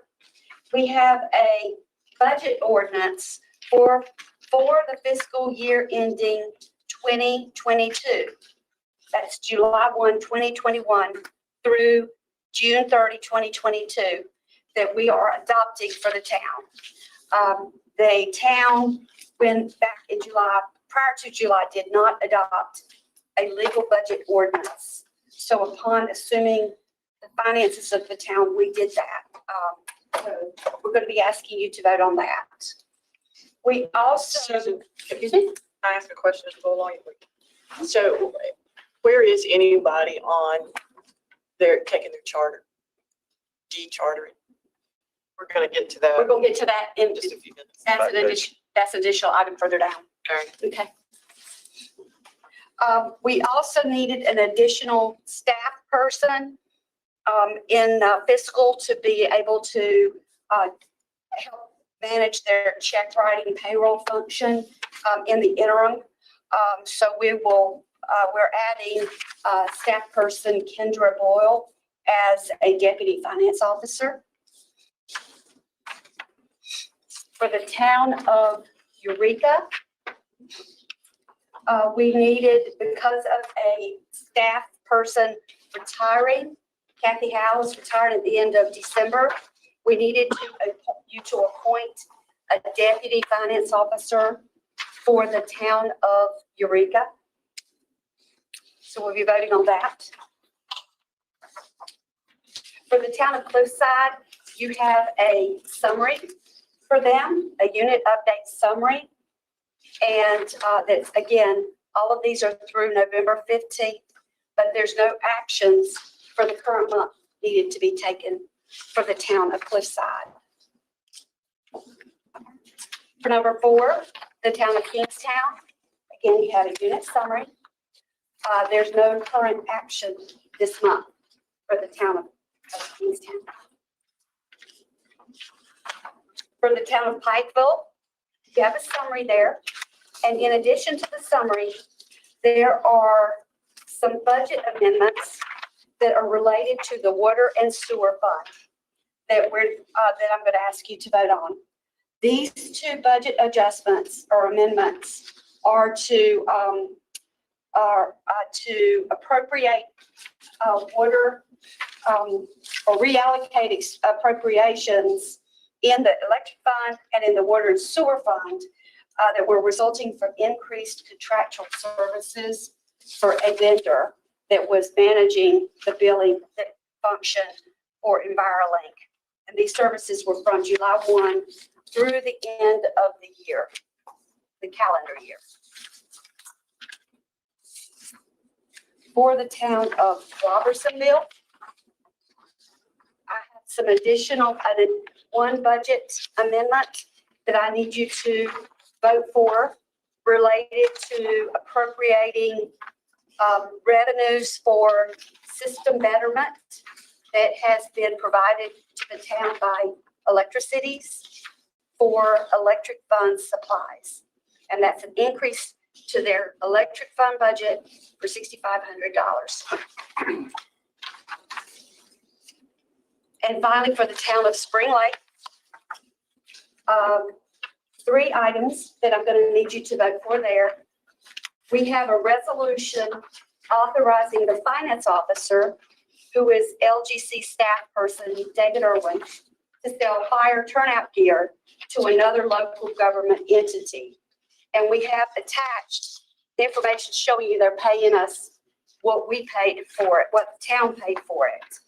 We have a budget ordinance for the fiscal year ending 2022. That's July 1, 2021 through June 30, 2022, that we are adopting for the town. The town, when back in July, prior to July, did not adopt a legal budget ordinance. So upon assuming the finances of the town, we did that. So we're going to be asking you to vote on that. We also, excuse me? Can I ask a question to go along with? So where is anybody on their taking their charter? De-chartering? We're gonna get to that We're gonna get to that in in just a few minutes. that's an additional item further down. Okay. Okay. We also needed an additional staff person in fiscal to be able to help manage their check writing payroll function in the interim. So we're adding staff person Kendra Boyle as a deputy finance officer. For the town of Eureka, we needed, because of a staff person retiring, Kathy Howes retired at the end of December, we needed you to appoint a deputy finance officer for the town of Eureka. So we'll be voting on that. For the town of Cliffside, you have a summary for them, a unit update summary. And that's, again, all of these are through November 15th, but there's no actions for the current month needed to be taken for the town of Cliffside. For number 4, the town of Kingstown, again, you have a unit summary. There's no current action this month for the town of Kingstown. For the town of Pikeville, you have a summary there. And in addition to the summary, there are some budget amendments that are related to the water and sewer fund that I'm going to ask you to vote on. These 2 budget adjustments or amendments are to appropriate water or reallocate appropriations in the electric fund and in the water and sewer fund that were resulting from increased contractual services for a vendor that was managing the billing function for EnviroLink. And these services were from July 1 through the end of the year, the calendar year. For the town of Robertsonville, I have some additional, one budget amendment that I need you to vote for related to appropriating revenues for system betterment that has been provided to the town by Electricities for electric fund supplies. And that's an increase to their electric fund budget for $6,500. And finally, for the town of Spring Lake, 3 items that I'm going to need you to vote for there. We have a resolution authorizing the finance officer, who is LGC staff person David Irwin, to sell fire turnout gear to another local government entity. And we have attached the information showing you they're paying us what we paid for it, what the town paid for it.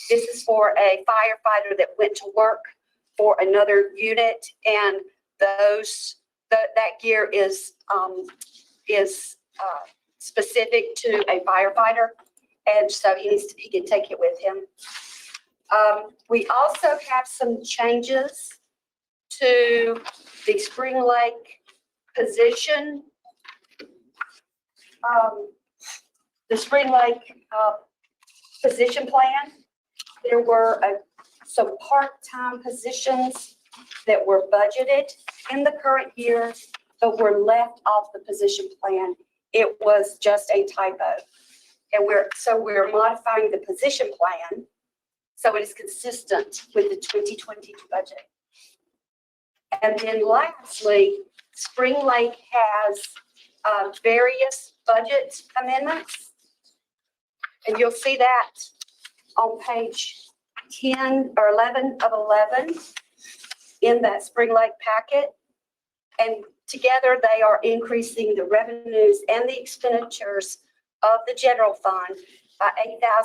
This is for a firefighter that went to work for another unit, and that gear is specific to a firefighter, and so he can take it with him. We also have some changes to the Spring Lake position. The Spring Lake position plan. There were some part-time positions that were budgeted in the current year, but were left off the position plan. It was just a typo. And we're modifying the position plan so it is consistent with the 2022 budget. And then lastly, Spring Lake has various budget amendments. And you'll see that on page 10 or 11 of 11 in that Spring Lake packet. And together they are increasing the revenues and the expenditures of the general fund by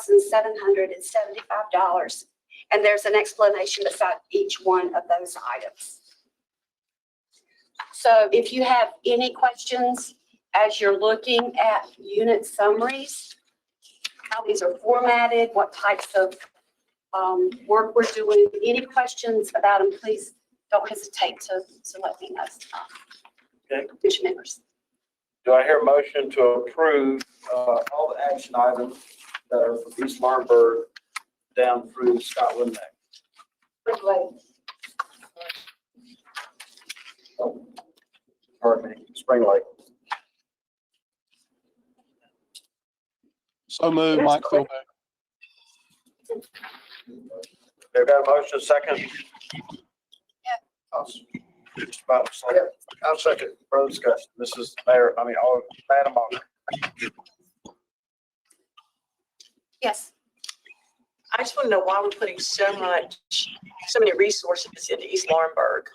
$8,775. And there's an explanation beside each one of those items. So if you have any questions as you're looking at unit summaries, how these are formatted, what types of work we're doing. Any questions about them, please don't hesitate to let me know. Okay. Commission members. Do I hear a motion to approve all the action items that are from East Laurenburg down through Scotland Neck? Pardon me, Spring Lake. So moved, Mike Philbeck. They've got a motion, second. Just about a second. I'll second. Further discussion. Madam Auditor. Yes. I just want to know why we're putting so many resources into East Laurenburg.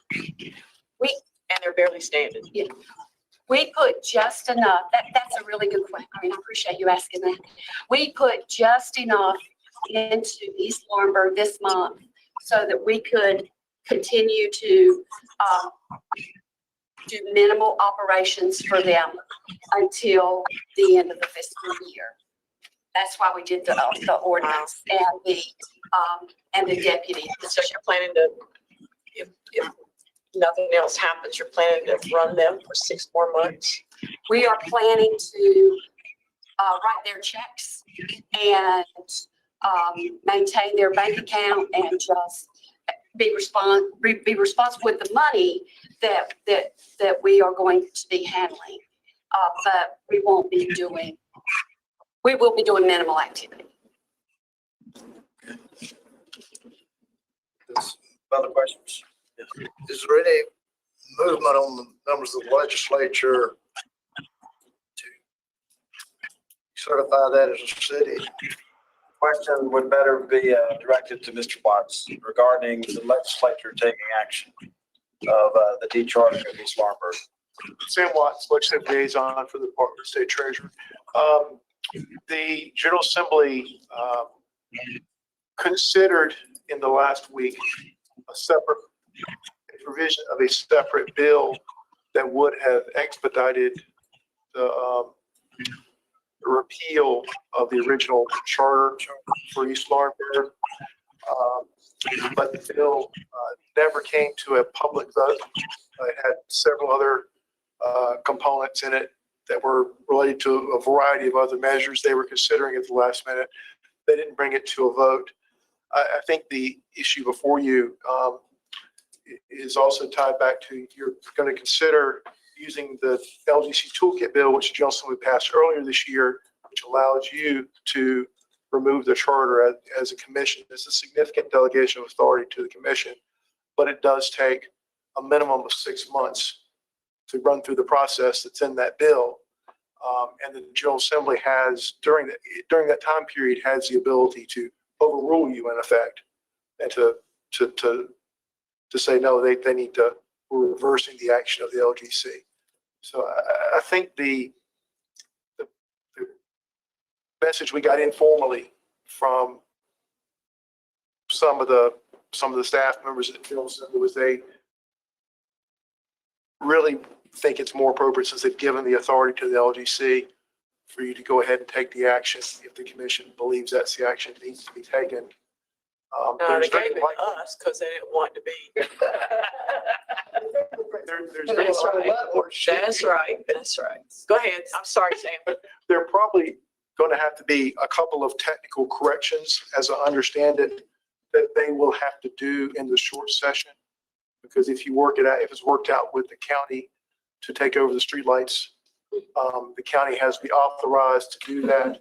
And they're barely standing. Yeah. We put just enough, that's a really good question. I appreciate you asking that. We put just enough into East Laurenburg this month so that we could continue to do minimal operations for them until the end of the fiscal year. That's why we did the ordinance and the deputy. So you're planning to, if nothing else happens, you're planning to run them for 6 more months? We are planning to write their checks and maintain their bank account and just be responsible with the money that we are going to be handling. But we will be doing minimal activity. Other questions? Is there any movement on the members of the legislature to certify that as a city? Question would better be directed to Mr. Watts regarding the legislature taking action of the decharting of East Laurenburg. Sam Watts, Legislative Liaison for the Department of State Treasury. The General Assembly considered in the last week a provision of a separate bill that would have expedited the repeal of the original charter for East Laurenburg. But the bill never came to a public vote. It had several other components in it that were related to a variety of other measures they were considering at the last minute. They didn't bring it to a vote. I think the issue before you is also tied back to you're going to consider using the LGC toolkit bill, which General Assembly passed earlier this year, which allows you to remove the charter as a commission. It's a significant delegation of authority to the commission, but it does take a minimum of 6 months to run through the process that's in that bill. And the General Assembly has, during that time period, has the ability to overrule you in effect and to say, no, they need to, we're reversing the action of the LGC. So I think the message we got informally from some of the staff members at the General Assembly was they really think it's more appropriate, since they've given the authority to the LGC, for you to go ahead and take the action if the commission believes that's the action that needs to be taken. They gave it to us because they didn't want to be. That's right. That's right. Go ahead. I'm sorry, Sam. There are probably going to have to be a couple of technical corrections, as I understand it, that they will have to do in the short session. Because if you work it out, if it's worked out with the county to take over the streetlights, the county has to be authorized to do that.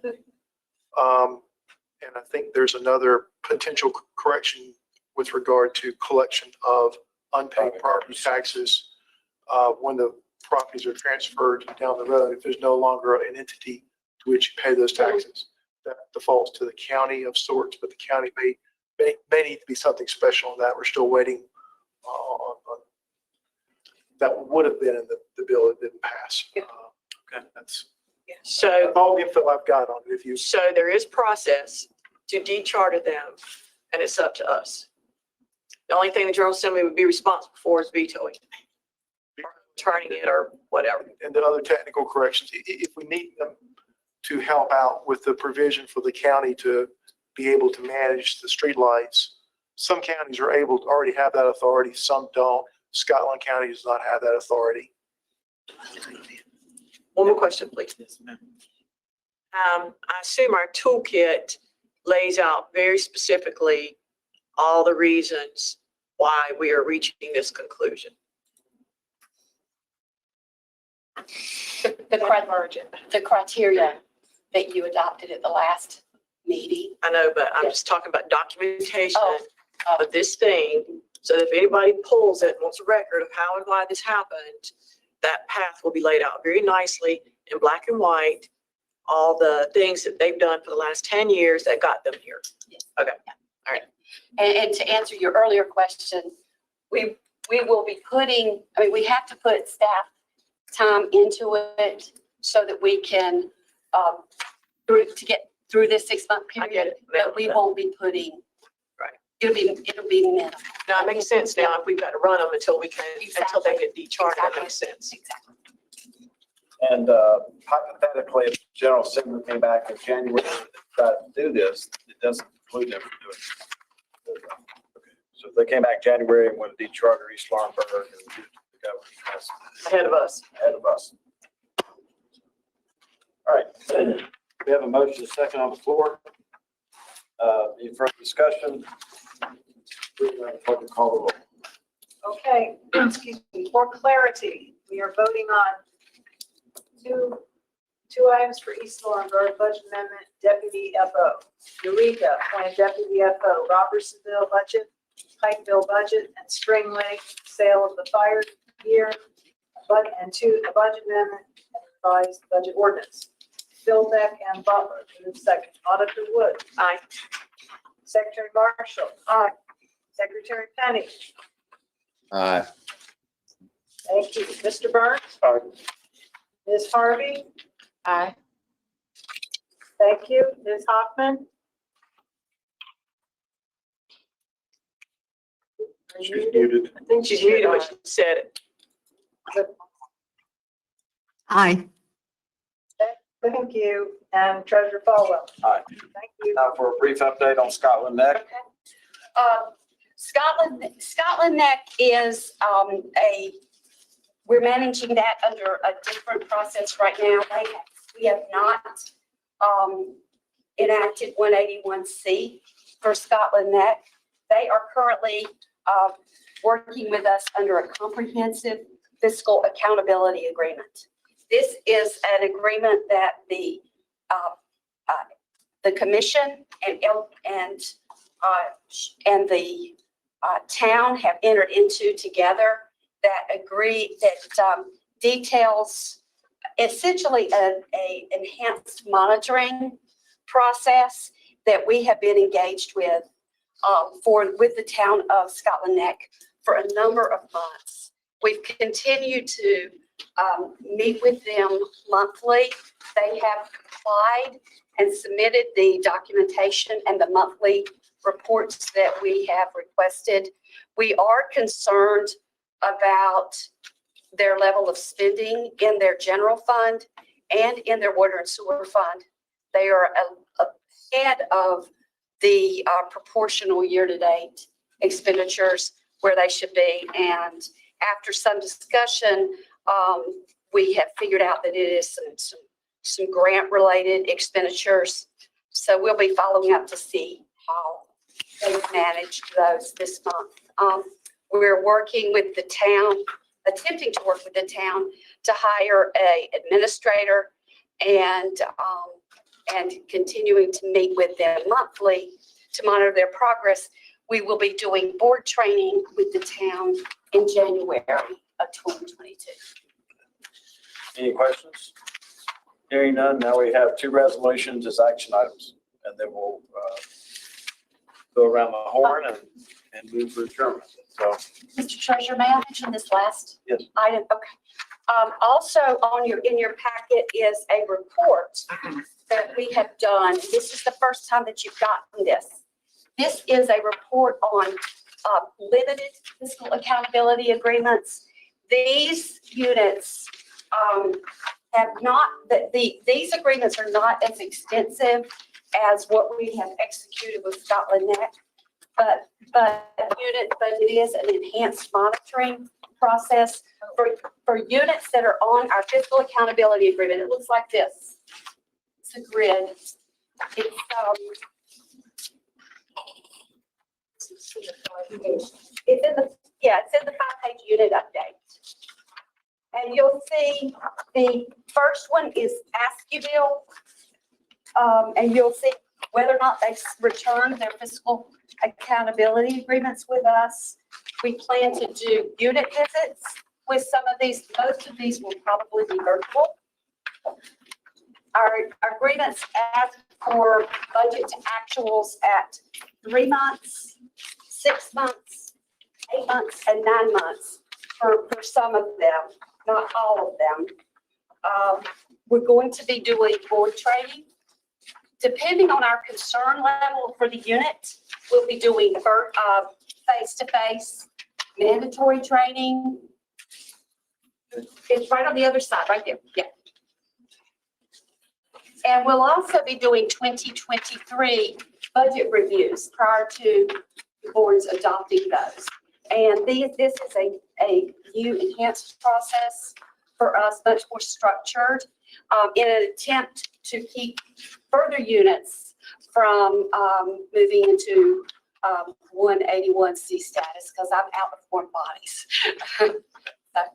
And I think there's another potential correction with regard to collection of unpaid property taxes when the properties are transferred down the road. If there's no longer an entity to which you pay those taxes, that defaults to the county of sorts, but the county may need to be something special on that. We're still waiting on that would have been in the bill that didn't pass. Okay, that's all the info I've got on it. So there is process to decharter them, and it's up to us. The only thing the General Assembly would be responsible for is vetoing, turning it or whatever. And the other technical corrections, if we need them to help out with the provision for the county to be able to manage the streetlights. Some counties are able to already have that authority, some don't. Scotland County does not have that authority. One more question, please. I assume our toolkit lays out very specifically all the reasons why we are reaching this conclusion. The criteria that you adopted at the last meeting. I know, but I'm just talking about documentation of this thing. So that if anybody pulls it, and wants a record of how and why this happened, that path will be laid out very nicely in black and white. All the things that they've done for the last 10 years that got them here. Yes. Okay. All right. And to answer your earlier question, we will be putting, we have to put staff time into it so that we can, to get through this 6-month I get period. it. But we won't be putting. Right. It'll be minimal. Now, it makes sense now if we've got to run them until we can, until they get decharted. That makes sense. Exactly. And hypothetically, if the General Assembly came back in January and tried to do this, it doesn't include them doing it. Okay. So if they came back January and wanted to decharter East Laurenburg and give it to the government, that's Ahead of us. ahead of us. All right, we have a motion, a second on the floor. Any further discussion? Please, Madam Clerk, call the roll. Okay, excuse me, for clarity, we are voting on two items for East Laurenburg, budget amendment, deputy FO. Eureka, appointed deputy FO, Robertsonville budget, Pikeville budget, and Spring Lake sale of the fire gear, and a budget amendment and revised budget ordinance. Phil Beck and Butler, move second. Auditor Wood. Aye. Secretary Marshall. Aye. Secretary Penny. Aye. Thank you. Mr. Burns. Aye. Ms. Harvey. Aye. Thank you. Ms. Hoffman. She's muted. I think she's muted when she said it. Aye. Thank you. And Treasurer Falwell. Aye. Thank you. Now for a brief update on Scotland Neck. Scotland Neck is we're managing that under a different process right now. We have not enacted 181C for Scotland Neck. They are currently working with us under a comprehensive fiscal accountability agreement. This is an agreement that the commission and the town have entered into together that details essentially a enhanced monitoring process that we have been engaged with with the town of Scotland Neck for a number of months. We've continued to meet with them monthly. They have complied and submitted the documentation and the monthly reports that we have requested. We are concerned about their level of spending in their general fund and in their water and sewer fund. They are ahead of the proportional year-to-date expenditures where they should be. And after some discussion, we have figured out that it is some grant-related expenditures. So we'll be following up to see how they've managed those this month. We're working with the town, attempting to work with the town to hire an administrator and continuing to meet with them monthly to monitor their progress. We will be doing board training with the town in January of 2022. Any questions? Hearing none, now we have two resolutions as action items, and then we'll go around the horn and move for adjournment. So, Mr. Treasurer, may I mention this last yes. item? Okay. Also in your packet is a report that we have done. This is the first time that you've gotten this. This is a report on limited fiscal accountability agreements. These units have not, these agreements are not as extensive as what we have executed with Scotland Neck. But it is an enhanced monitoring process for units that are on our fiscal accountability agreement. It looks like this. It's a grid. It's in the 5-page unit update. And you'll see the first one is ask you bill. And you'll see whether or not they've returned their fiscal accountability agreements with us. We plan to do unit visits with some of these. Most of these will probably be virtual. Our agreements ask for budget to actuals at 3 months, 6 months, 8 months, and 9 months for some of them, not all of them. We're going to be doing board training. Depending on our concern level for the unit, we'll be doing face-to-face mandatory training. It's right on the other side, right there. Yeah. And we'll also be doing 2023 budget reviews prior to the boards adopting those. And this is a new enhanced process for us, much more structured, in an attempt to keep further units from moving into 181C status, because I'm out of foreign bodies.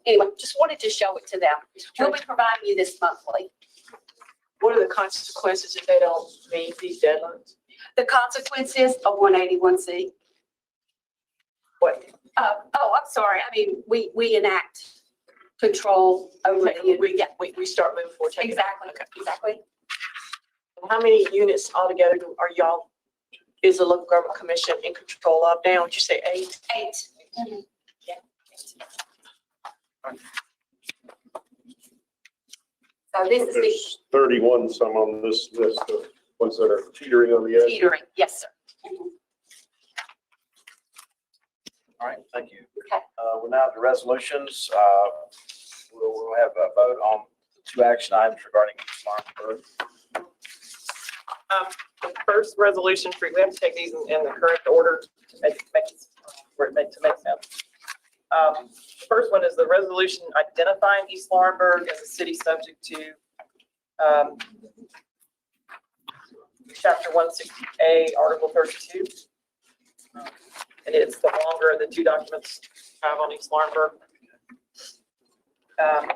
Anyway, just wanted to show it to them. We'll be providing you this monthly. What are the consequences if they don't meet these deadlines? The consequence is a 181C. What? I'm sorry. I mean, we enact control over the unit. Yeah, We start moving forward. exactly, Okay. exactly. How many units altogether is the local government commission in control of now? Would you say 8? 8. Mm-hmm. Yeah. 8. So this is the There's 31 some on this list of ones that are teetering on the edge. teetering. Yes, sir. Mhm. All right, thank you. Okay. We're now at the resolutions. We'll have a vote on 2 action items regarding Laurenburg. The first resolution, we have to take these in the correct order to make sense. The first one is the resolution identifying East Laurenburg as a city subject to Chapter 160A, Article 32. And it's the longer of the 2 documents I have on East Laurenburg.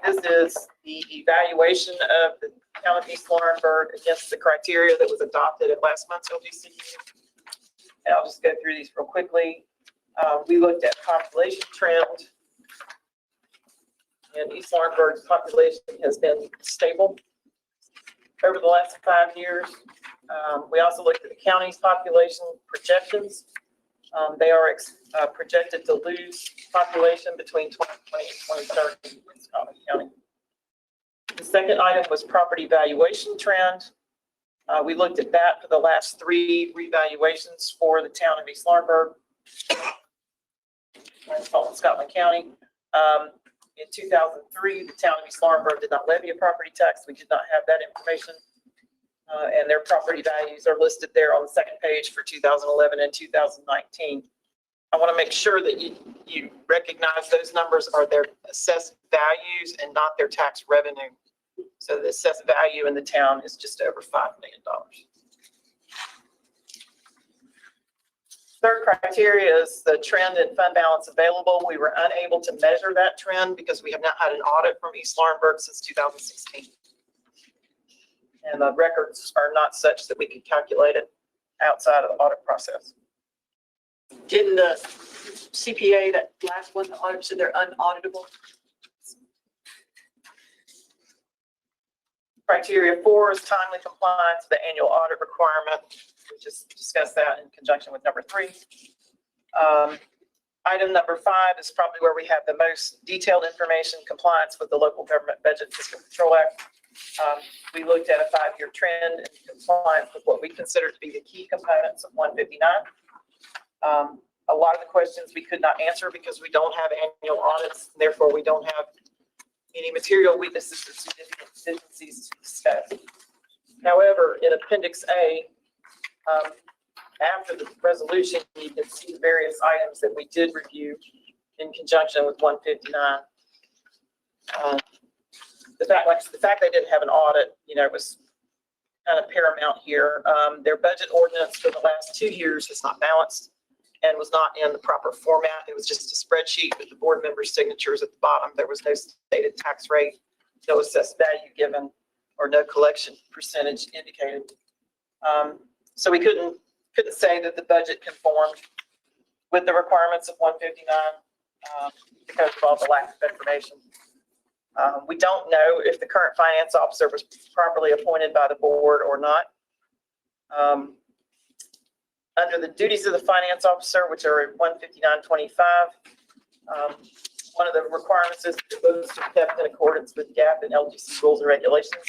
This is the evaluation of the town of East Laurenburg against the criteria that was adopted at last month's LGC meeting. And I'll just go through these real quickly. We looked at population trend. And East Laurenburg's population has been stable over the last 5 years. We also looked at the county's population projections. They are projected to lose population between 2020 and 2030 in Scotland County. The second item was property valuation trend. We looked at that for the last 3 revaluations for the town of East Laurenburg. That's called Scotland County. In 2003, the town of East Laurenburg did not levy a property tax. We did not have that information. And their property values are listed there on the second page for 2011 and 2019. I want to make sure that you recognize those numbers are their assessed values and not their tax revenue. So the assessed value in the town is just over $5 million. Third criteria is the trend in fund balance available. We were unable to measure that trend because we have not had an audit from East Laurenburg since 2016. And the records are not such that we can calculate it outside of the audit process. Didn't the CPA, that last one, the audit said they're unauditable? Criteria 4 is timely compliance with the annual audit requirement. We just discussed that in conjunction with number 3. Item number 5 is probably where we have the most detailed information, compliance with the Local Government Budget Fiscal Control Act. We looked at a 5-year trend in compliance with what we consider to be the key components of 159. A lot of the questions we could not answer because we don't have annual audits, and therefore we don't have any material weaknesses or significant deficiencies to discuss. However, in Appendix A, After the resolution, you can see the various items that we did review in conjunction with 159. The fact they didn't have an audit, was kind of paramount here. Their budget ordinance for the last 2 years is not balanced and was not in the proper format. It was just a spreadsheet with the board members' signatures at the bottom. There was no stated tax rate, no assessed value given, or no collection percentage indicated. So we couldn't say that the budget conformed with the requirements of 159 because of all the lack of information. We don't know if the current finance officer was properly appointed by the board or not. Under the duties of the finance officer, which are at 159.25, one of the requirements is that those are kept in accordance with GAAP and LGC rules and regulations.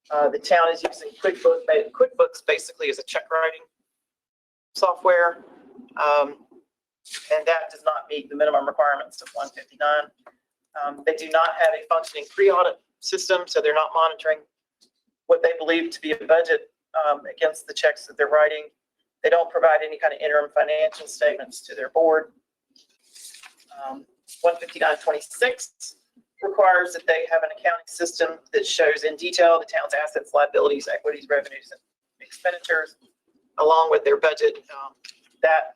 The town is using QuickBooks. QuickBooks basically is a check writing software, and that does not meet the minimum requirements of 159. They do not have a functioning pre-audit system, so they're not monitoring what they believe to be a budget against the checks that they're writing. They don't provide any kind of interim financial statements to their board. 159.26 requires that they have an accounting system that shows in detail the town's assets, liabilities, equities, revenues, and expenditures, along with their budget. That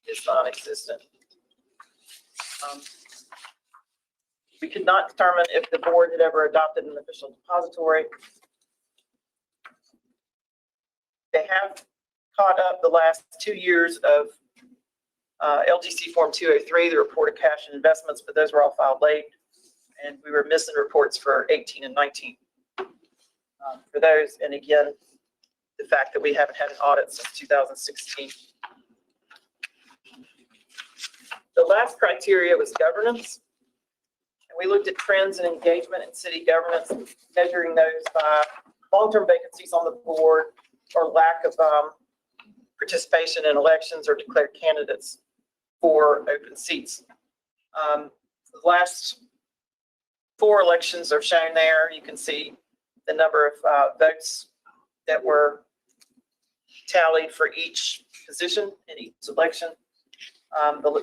is non-existent. We could not determine if the board had ever adopted an official depository. They have caught up the last 2 years of LGC Form 203, the report of cash and investments, but those were all filed late. And we were missing reports for 18 and 19 for those. And again, the fact that we haven't had an audit since 2016. The last criteria was governance. And we looked at trends and engagement in city governance, measuring those by long-term vacancies on the board or lack of participation in elections or declared candidates for open seats. The last 4 elections are shown there. You can see the number of votes that were tallied for each position in each election.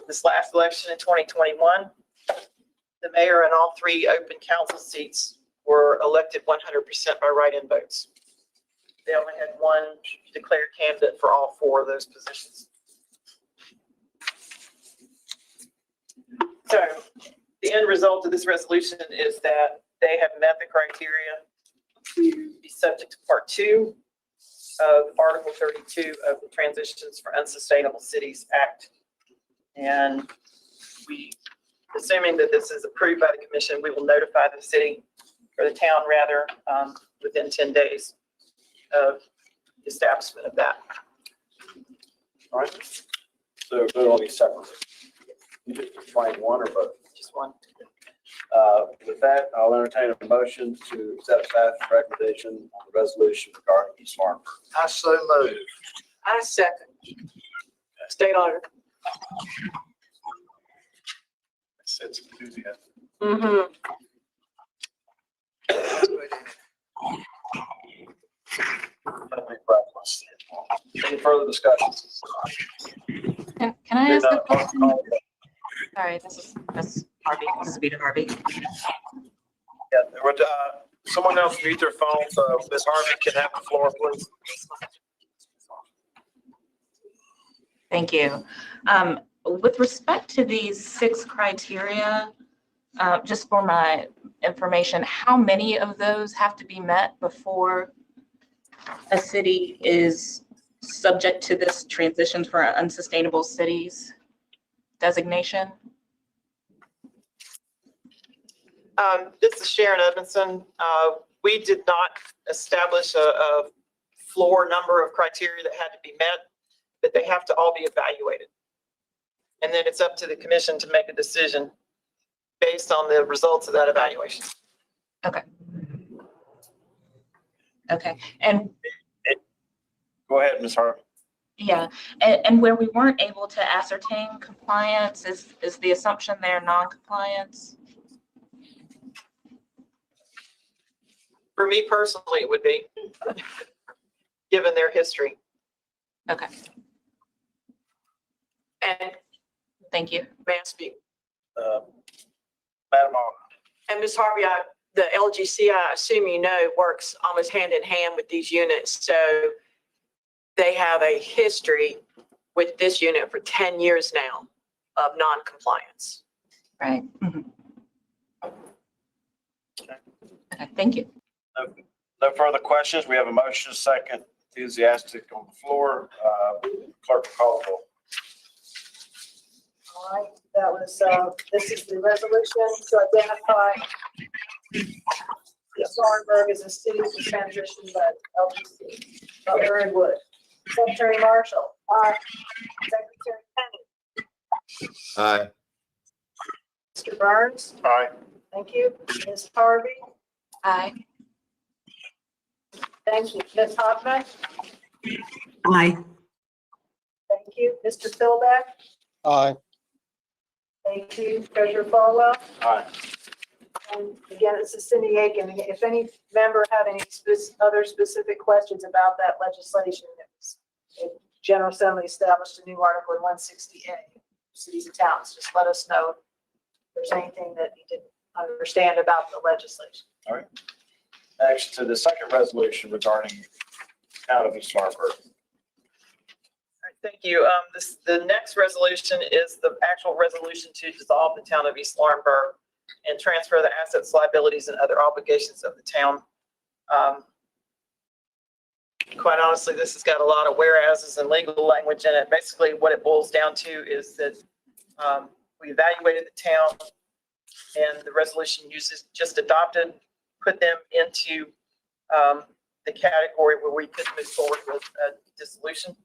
This last election in 2021, the mayor and all 3 open council seats were elected 100% by write-in votes. They only had 1 declared candidate for all 4 of those positions. So the end result of this resolution is that they have met the criteria to be subject to Part 2 of Article 32 of the Transitions for Unsustainable Cities Act. And assuming that this is approved by the commission, we will notify the city, or the town rather, within 10 days of the establishment of that. All right. So vote on these separately. You just explain one or both? Just one. With that, I'll entertain a motion to accept staff's recommendation on the resolution regarding East Laurenburg. I so move. I second. State auditor. Sense of enthusiasm. Mm-hmm. Any further discussion? Can I ask a question? Sorry, this is Harvey. This is Vita Harvey. Yeah, would someone else mute their phone so Ms. Harvey can have the floor, please? Thank you. With respect to these 6 criteria, just for my information, how many of those have to be met before a city is subject to this transition for unsustainable cities designation? This is Sharon Edmondson. We did not establish a floor number of criteria that had to be met, but they have to all be evaluated. And then it's up to the commission to make a decision based on the results of that evaluation. Okay. Okay. And Go ahead, Ms. Harvey. yeah, and where we weren't able to ascertain compliance, is the assumption there non-compliance? For me personally, it would be, given their history. Okay, And thank you. may I speak? Madam Augur. And Ms. Harvey, the LGC, I assume you know, works almost hand in hand with these units. So they have a history with this unit for 10 years now of non-compliance. Right. Mhm. Okay, thank you. No further questions. We have a motion, second, enthusiastic on the floor. Clerk, call the roll. All right, that was, this is the resolution to identify Laurenburg as a city to transition by LGC. Butler and Wood. Secretary Marshall. Aye. Secretary Penny. Aye. Mr. Burns. Aye. Thank you. Ms. Harvey. Aye. Thank you. Ms. Hoffman. Aye. Thank you. Mr. Philbeck. Aye. Thank you. Treasurer Falwell. Aye. And again, this is Cindy Aiken. If any member have any other specific questions about that legislation, the General Assembly established a new article in 160A, cities and towns. Just let us know if there's anything that you didn't understand about the legislation. All right. Next to the second resolution regarding town of East Laurenburg. All right, thank you. The next resolution is the actual resolution to dissolve the town of East Laurenburg and transfer the assets, liabilities, and other obligations of the town. Quite honestly, this has got a lot of whereases and legal language in it. Basically, what it boils down to is that we evaluated the town, and the resolution uses just adopted, put them into the category where we could move forward with dissolution.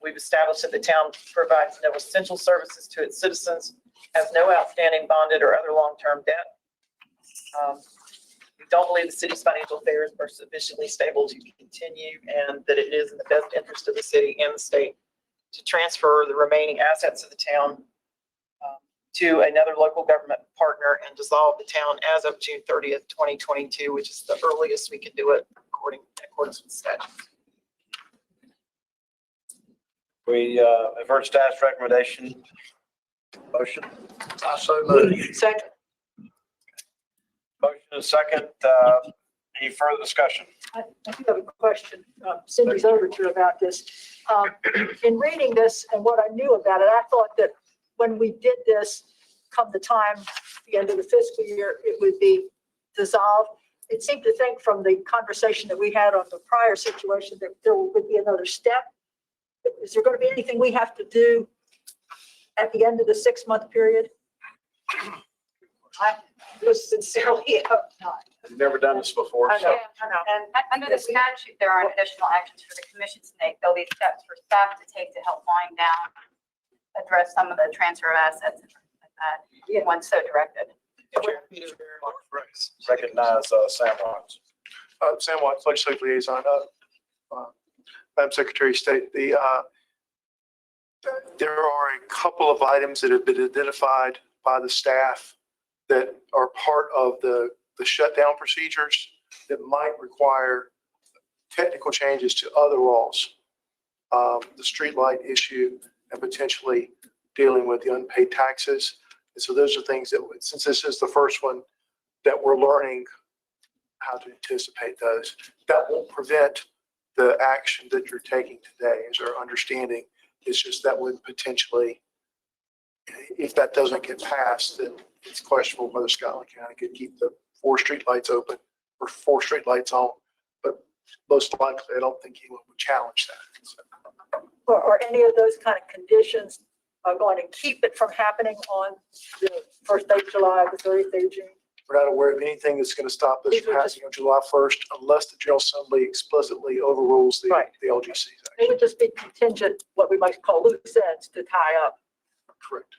We've established that the town provides no essential services to its citizens, has no outstanding bonded or other long-term debt. We don't believe the city's financial affairs are sufficiently stable to continue, and that it is in the best interest of the city and the state to transfer the remaining assets of the town to another local government partner and dissolve the town as of June 30th, 2022, which is the earliest we can do it in accordance with statute. We have heard staff's recommendation. Motion. I so moved. Second. Motion and second. Any further discussion? I do have a question, Cindy's overture about this. In reading this and what I knew about it, I thought that when we did this, come the time, the end of the fiscal year, it would be dissolved. It seemed to think from the conversation that we had on the prior situation that there would be another step. Is there going to be anything we have to do at the end of the 6-month period? I was sincerely hope not. You've never done this before. I know. And under the statute, there are additional actions for the commission to make. There'll be steps for staff to take to help wind down, address some of the transfer of assets and things like that, once so directed. Recognize Sam Watts. Sam Watts, Legislative Liaison. Madam Secretary of State, there are a couple of items that have been identified by the staff that are part of the shutdown procedures that might require technical changes to other laws. The streetlight issue and potentially dealing with the unpaid taxes. And so those are things that, since this is the first one, that we're learning how to anticipate those. That won't prevent the action that you're taking today, is our understanding. It's just that would potentially, if that doesn't get passed, then it's questionable whether Scotland County could keep the 4 streetlights open or 4 streetlights on. But most likely, I don't think anyone would challenge that. So. Or any of those kind of conditions are going to keep it from happening on the first day of July, the 30th day of June? We're not aware of anything that's going to stop this from happening on July 1st unless the General Assembly explicitly overrules the LGC's action. It would just be contingent, what we might call loose ends to tie up. Correct.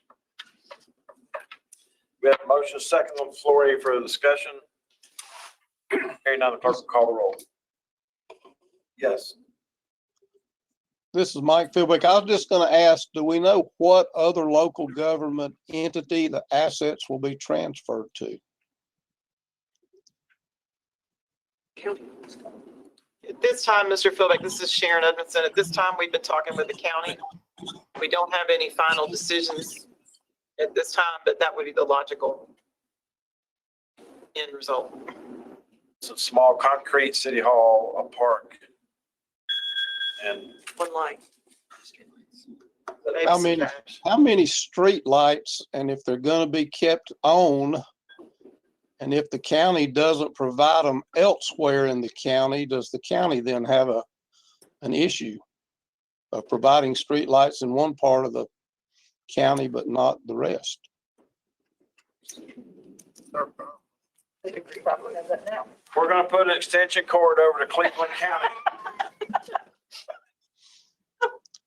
We have a motion second on the floor. Any further discussion? Hearing none, the clerk will call the roll. Yes. This is Mike Philbrick. I was just going to ask, do we know what other local government entity the assets will be transferred to? At this time, Mr. Philbeck, this is Sharon Edmondson. At this time, we've been talking with the county. We don't have any final decisions at this time, but that would be the logical end result. It's a small concrete city hall, a park. And One line. How many street lights, and if they're gonna be kept on, and if the county doesn't provide them elsewhere in the county, does the county then have an issue of providing street lights in one part of the county but not the rest? we're gonna put an extension cord over to Cleveland County.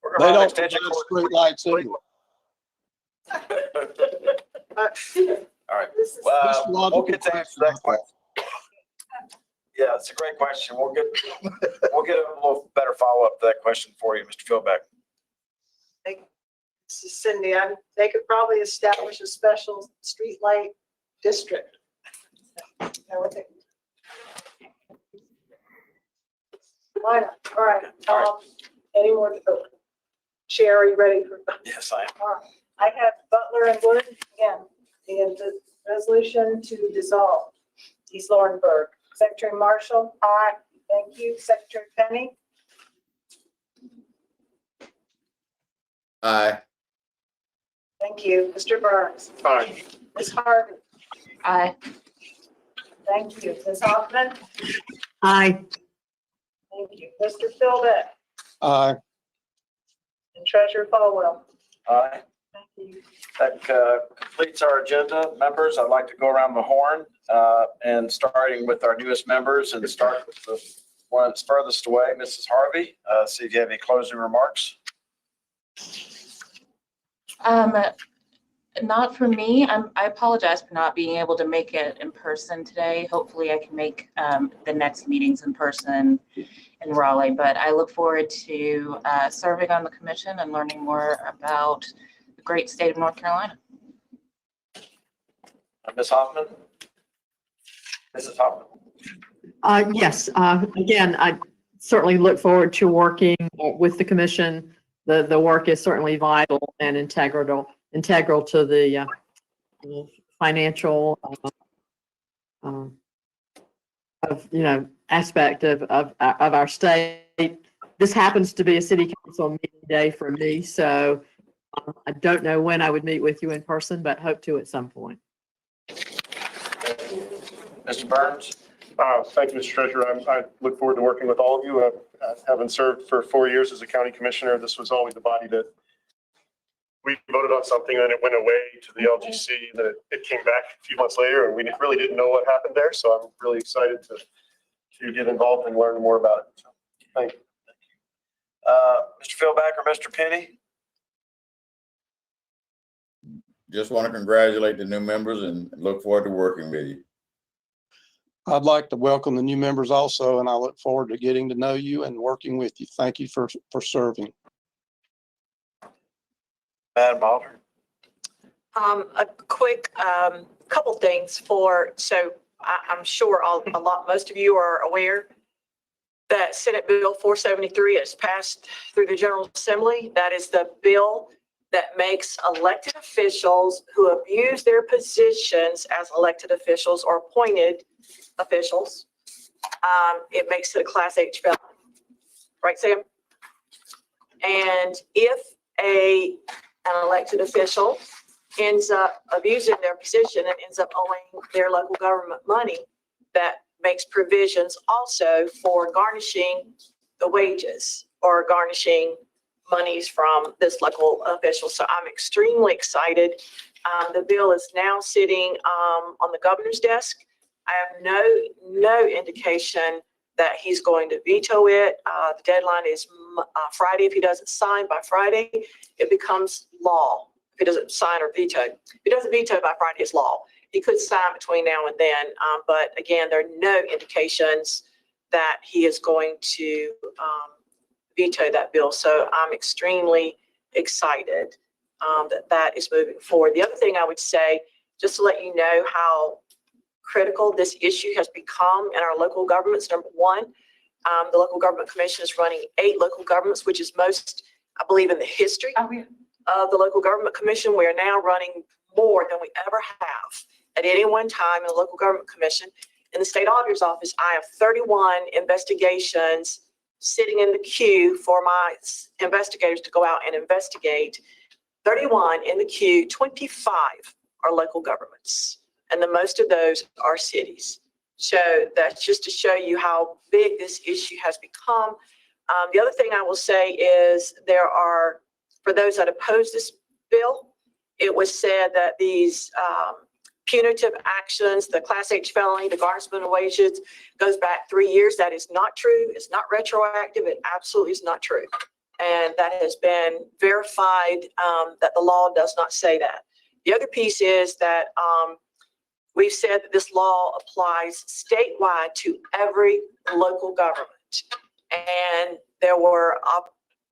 We're They gonna have an don't extension provide cord. street lights anyway. All right. This We'll get to logical answer that question. Yeah, it's a great question. We'll get a little better follow-up to that question for you, Mr. Philbeck. This is Cindy. They could probably establish a special streetlight district. Why not? All right. Any more? Chair, are you ready for? Yes, I am. All right. I have Butler and Wood again. The resolution to dissolve East Laurenburg. Secretary Marshall, aye. Thank you. Secretary Penny, Aye. thank you. Mr. Burns, Aye. Ms. Harvey, Aye. thank you. Ms. Hoffman, Aye. thank you. Mr. Philbeck Aye. and Treasurer Falwell. Aye. Thank you. That completes our agenda. Members, I'd like to go around the horn and starting with our newest members and start with the one that's furthest away, Mrs. Harvey. See if you have any closing remarks. Not for me. I apologize for not being able to make it in person today. Hopefully I can make the next meetings in person in Raleigh, but I look forward to serving on the commission and learning more about the great state of North Carolina. Ms. Hoffman? Mrs. Hoffman? Yes, again, I certainly look forward to working with the commission. The work is certainly vital and integral to the financial aspect of our state. This happens to be a city council meeting day for me, so I don't know when I would meet with you in person, but hope to at some point. Mr. Burns? Thank you, Mr. Treasurer. I look forward to working with all of you. Having served for 4 years as a county commissioner, this was always the body that we voted on something and it went away to the LGC, that it came back a few months later and we really didn't know what happened there. So I'm really excited to get involved and learn more about it. So, thank you. Mr. Philbeck or Mr. Penny? Just want to congratulate the new members and look forward to working with you. I'd like to welcome the new members also, and I look forward to getting to know you and working with you. Thank you for serving. Madam Alder? A quick couple things I'm sure most of you are aware that Senate Bill 473 has passed through the General Assembly. That is the bill that makes elected officials who abuse their positions as elected officials or appointed officials, it makes it a Class H felony. Right, Sam? And if an elected official ends up abusing their position and ends up owing their local government money, that makes provisions also for garnishing the wages or garnishing monies from this local official. So I'm extremely excited. The bill is now sitting on the governor's desk. I have no indication that he's going to veto it. The deadline is Friday. If he doesn't sign by Friday, it becomes law. If he doesn't sign or veto, if he doesn't veto by Friday, it's law. He could sign between now and then, but again, there are no indications that he is going to veto that bill. So I'm extremely excited that is moving forward. The other thing I would say, just to let you know how critical this issue has become in our local governments. Number one, The local government commission is running 8 local governments, which is most, I believe, in the history of the local government commission. We are now running more than we ever have at any one time in the local government commission. In the state auditor's office, I have 31 investigations sitting in the queue for my investigators to go out and investigate. 31 in the queue, 25 are local governments, and the most of those are cities. So that's just to show you how big this issue has become. The other thing I will say is there are, for those that oppose this bill, it was said that these punitive actions, the Class H felony, the garnishment of wages, goes back 3 years. That is not true. It's not retroactive. It absolutely is not true. And that has been verified, that the law does not say that. The other piece is that we've said that this law applies statewide to every local government. And there were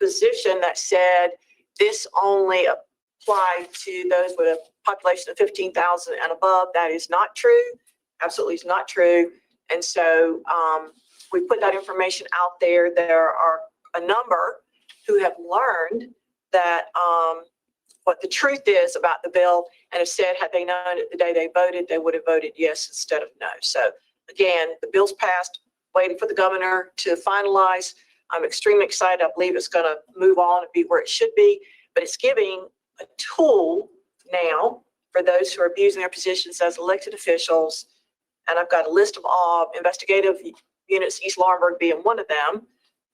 opposition that said this only applied to those with a population of 15,000 and above. That is not true. Absolutely is not true. And so we put that information out there. There are a number who have learned that what the truth is about the bill, and have said had they known it the day they voted, they would have voted yes instead of no. So again, the bill's passed, waiting for the governor to finalize. I'm extremely excited. I believe it's going to move on and be where it should be, but it's giving a tool now for those who are abusing their positions as elected officials. And I've got a list of all investigative units, East Laurenburg being one of them,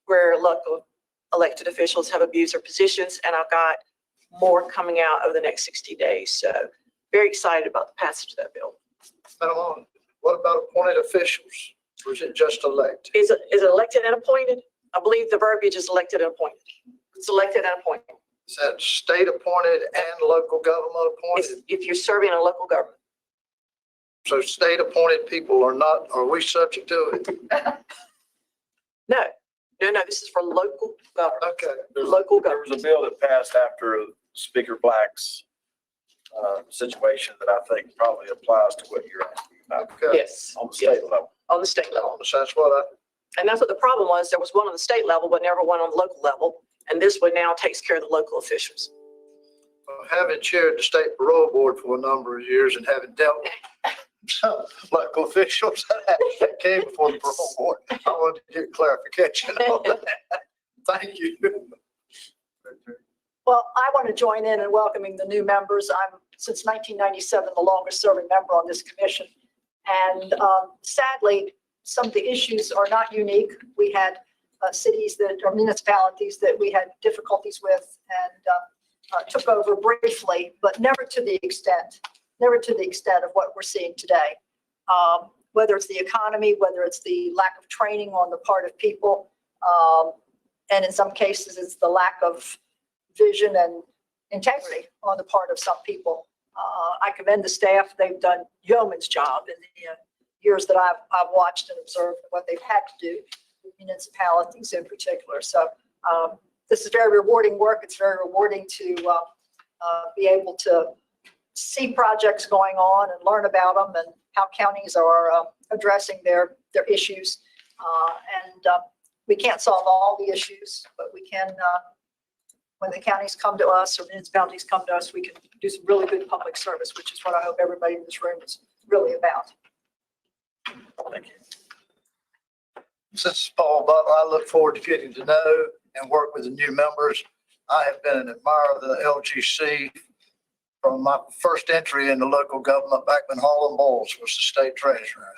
where local elected officials have abused their positions. And I've got more coming out over the next 60 days. So very excited about the passage of that bill. Madam Auditor, what about appointed officials? Or is it just elected? Is it elected and appointed? I believe the verbiage is elected and appointed. It's elected and appointed. Is that state appointed and local government appointed? If you're serving in a local government. So state appointed people are not, are we subject to it? No, this is for local government. Okay. Local There government. was a bill that passed after Speaker Black's situation that I think probably applies to what you're asking about. Okay. Yes. On the state level. On the state level. So that's what And that's what the problem was. There was one on the state level, but never one on the local level. And this one now takes care of the local officials. having chaired the state parole board for a number of years and having dealt with some local officials that came before the parole board, I wanted to get clarification on that. Thank you. Well, I want to join in welcoming the new members. I'm, since 1997, the longest serving member on this commission. And sadly, some of the issues are not unique. We had cities that, or municipalities that we had difficulties with and took over briefly, but never to the extent of what we're seeing today. Whether it's the economy, whether it's the lack of training on the part of people, and in some cases, it's the lack of vision and integrity on the part of some people. I commend the staff. They've done yeoman's job in the years that I've watched and observed what they've had to do, municipalities in particular. So this is very rewarding work. It's very rewarding to be able to see projects going on and learn about them and how counties are addressing their issues. And we can't solve all the issues, but we can, when the counties come to us or municipalities come to us, we can do some really good public service, which is what I hope everybody in this room is really about. Thank you. This is Paul Butler. I look forward to getting to know and work with the new members. I have been an admirer of the LGC from my first entry into local government back when Harlan Bowles was the state treasurer.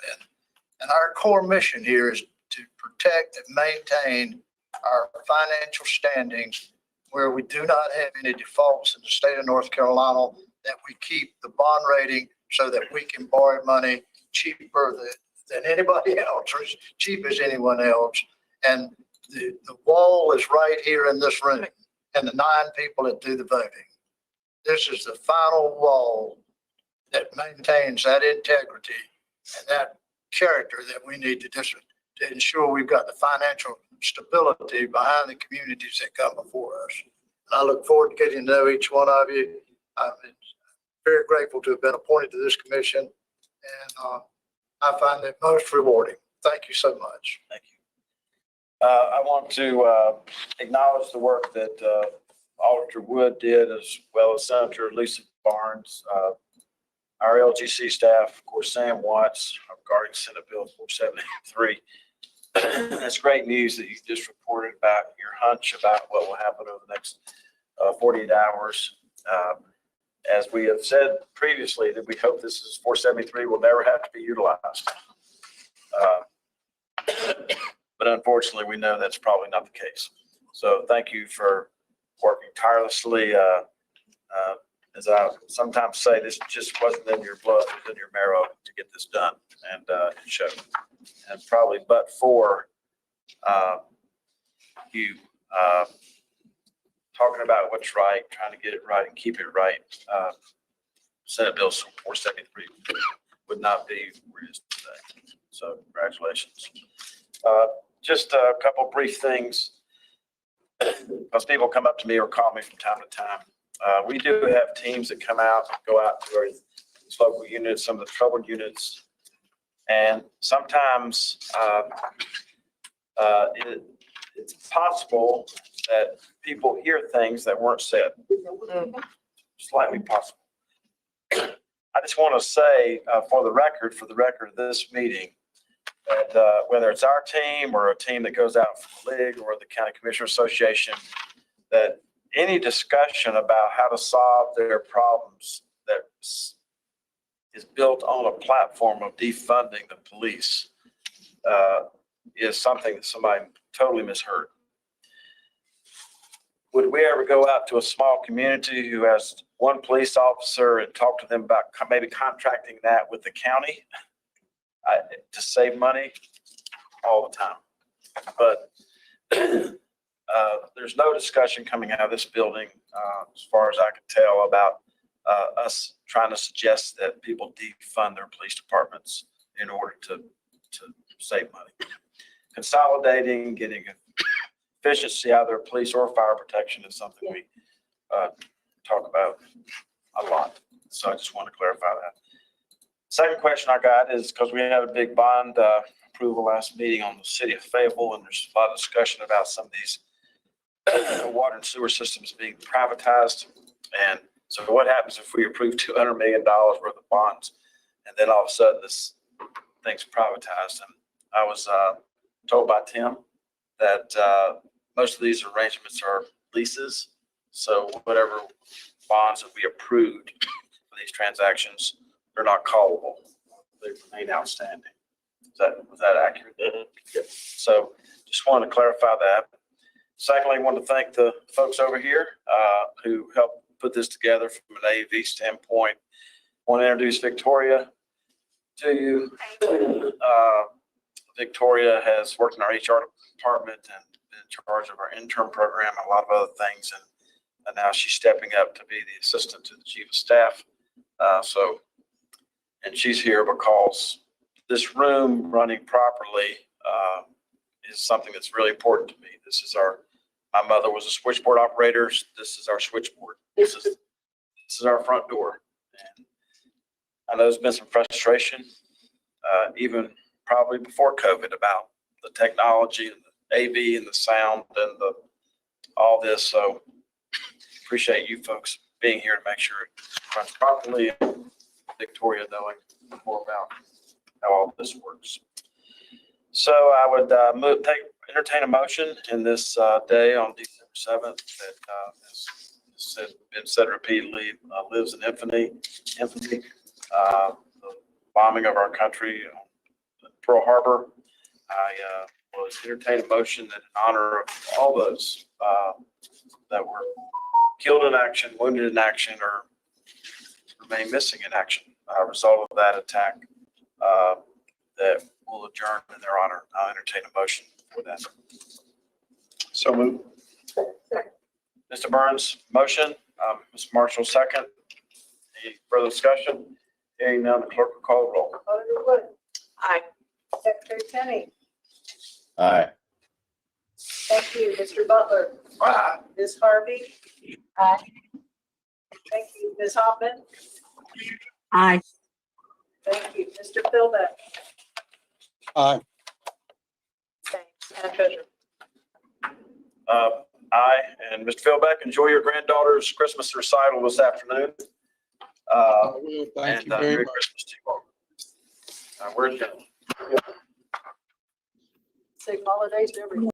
And our core mission here is to protect and maintain our financial standings where we do not have any defaults in the state of North Carolina, that we keep the bond rating so that we can borrow money cheaper than anybody else, or as cheap as anyone else. And the wall is right here in this room, and the 9 people that do the voting. This is the final wall that maintains that integrity and that character that we need to ensure we've got the financial stability behind the communities that come before us. And I look forward to getting to know each one of you. I'm very grateful to have been appointed to this commission, and I find it most rewarding. Thank you so much. Thank you. I want to acknowledge the work that Auditor Wood did, as well as Senator Lisa Barnes, our LGC staff, of course, Sam Watts regarding Senate Bill 473. That's great news that you just reported about your hunch about what will happen over the next 48 hours. As we have said previously, that we hope this is 473 will never have to be utilized. But unfortunately, we know that's probably not the case. So thank you for working tirelessly. As I sometimes say, this just wasn't in your blood, it was in your marrow to get this done, and it showed. And probably but for you talking about what's right, trying to get it right and keep it right, Senate Bill 473 would not be where it is today. So congratulations. Just a couple brief things, because people come up to me or call me from time to time. We do have teams that come out, go out to our local units, some of the troubled units, and sometimes it's possible that people hear things that weren't said. Slightly possible. I just want to say for the record of this meeting, that whether it's our team or a team that goes out from the league or the County Commissioner Association, that any discussion about how to solve their problems that is built on a platform of defunding the police is something that somebody totally misheard. Would we ever go out to a small community who has one police officer and talk to them about maybe contracting that with the county to save money? All the time. But there's no discussion coming out of this building, as far as I can tell, about us trying to suggest that people defund their police departments in order to save money. Consolidating, getting efficiency out of their police or fire protection is something we talk about a lot. So I just want to clarify that. Second question I got is because we had a big bond approval last meeting on the city of Fayetteville, and there's a lot of discussion about some of these water and sewer systems being privatized. And so what happens if we approve $200 million worth of bonds and then all of a sudden this thing's privatized? And I was told by Tim that most of these arrangements are leases. So whatever bonds that we approved for these transactions, they're not callable. They remain outstanding. Was that accurate? Mm-hmm. So just wanted to clarify that. Secondly, I want to thank the folks over here who helped put this together from an AV standpoint. I want to introduce Victoria to you. Victoria has worked in our HR department and been in charge of our intern program and a lot of other things. And now she's stepping up to be the assistant to the chief of staff. And she's here because this room running properly is something that's really important to me. This is my mother was a switchboard operator. This is our switchboard. This is our front door. And I know there's been some frustration, even probably before COVID, about the technology and the AV and the sound and all this. So appreciate you folks being here to make sure it runs properly. Victoria knowing more about how all this works. So I would entertain a motion in this day on December 7th that has been said repeatedly, lives in infamy. The bombing of our country, Pearl Harbor. I will entertain a motion that in honor of all those that were killed in action, wounded in action, or remain missing in action, a result of that attack, that will adjourn in their honor. I'll entertain a motion for that. So moved. Mr. Burns, motion. Mr. Marshall, second. Any further discussion? Hearing none, the clerk will call the roll. Auditor Wood. Aye. Secretary Penny. Aye. Thank you. Mr. Butler. Aye. Ms. Harvey. Aye. Thank you. Ms. Hoffman. Aye. Thank you. Mr. Philbeck. Aye. Thanks. And Treasurer. Aye. And Mr. Philbeck, enjoy your granddaughter's Christmas recital this afternoon. Thank you very Merry much. Christmas to you all. We're adjourned. Safe holidays to everyone.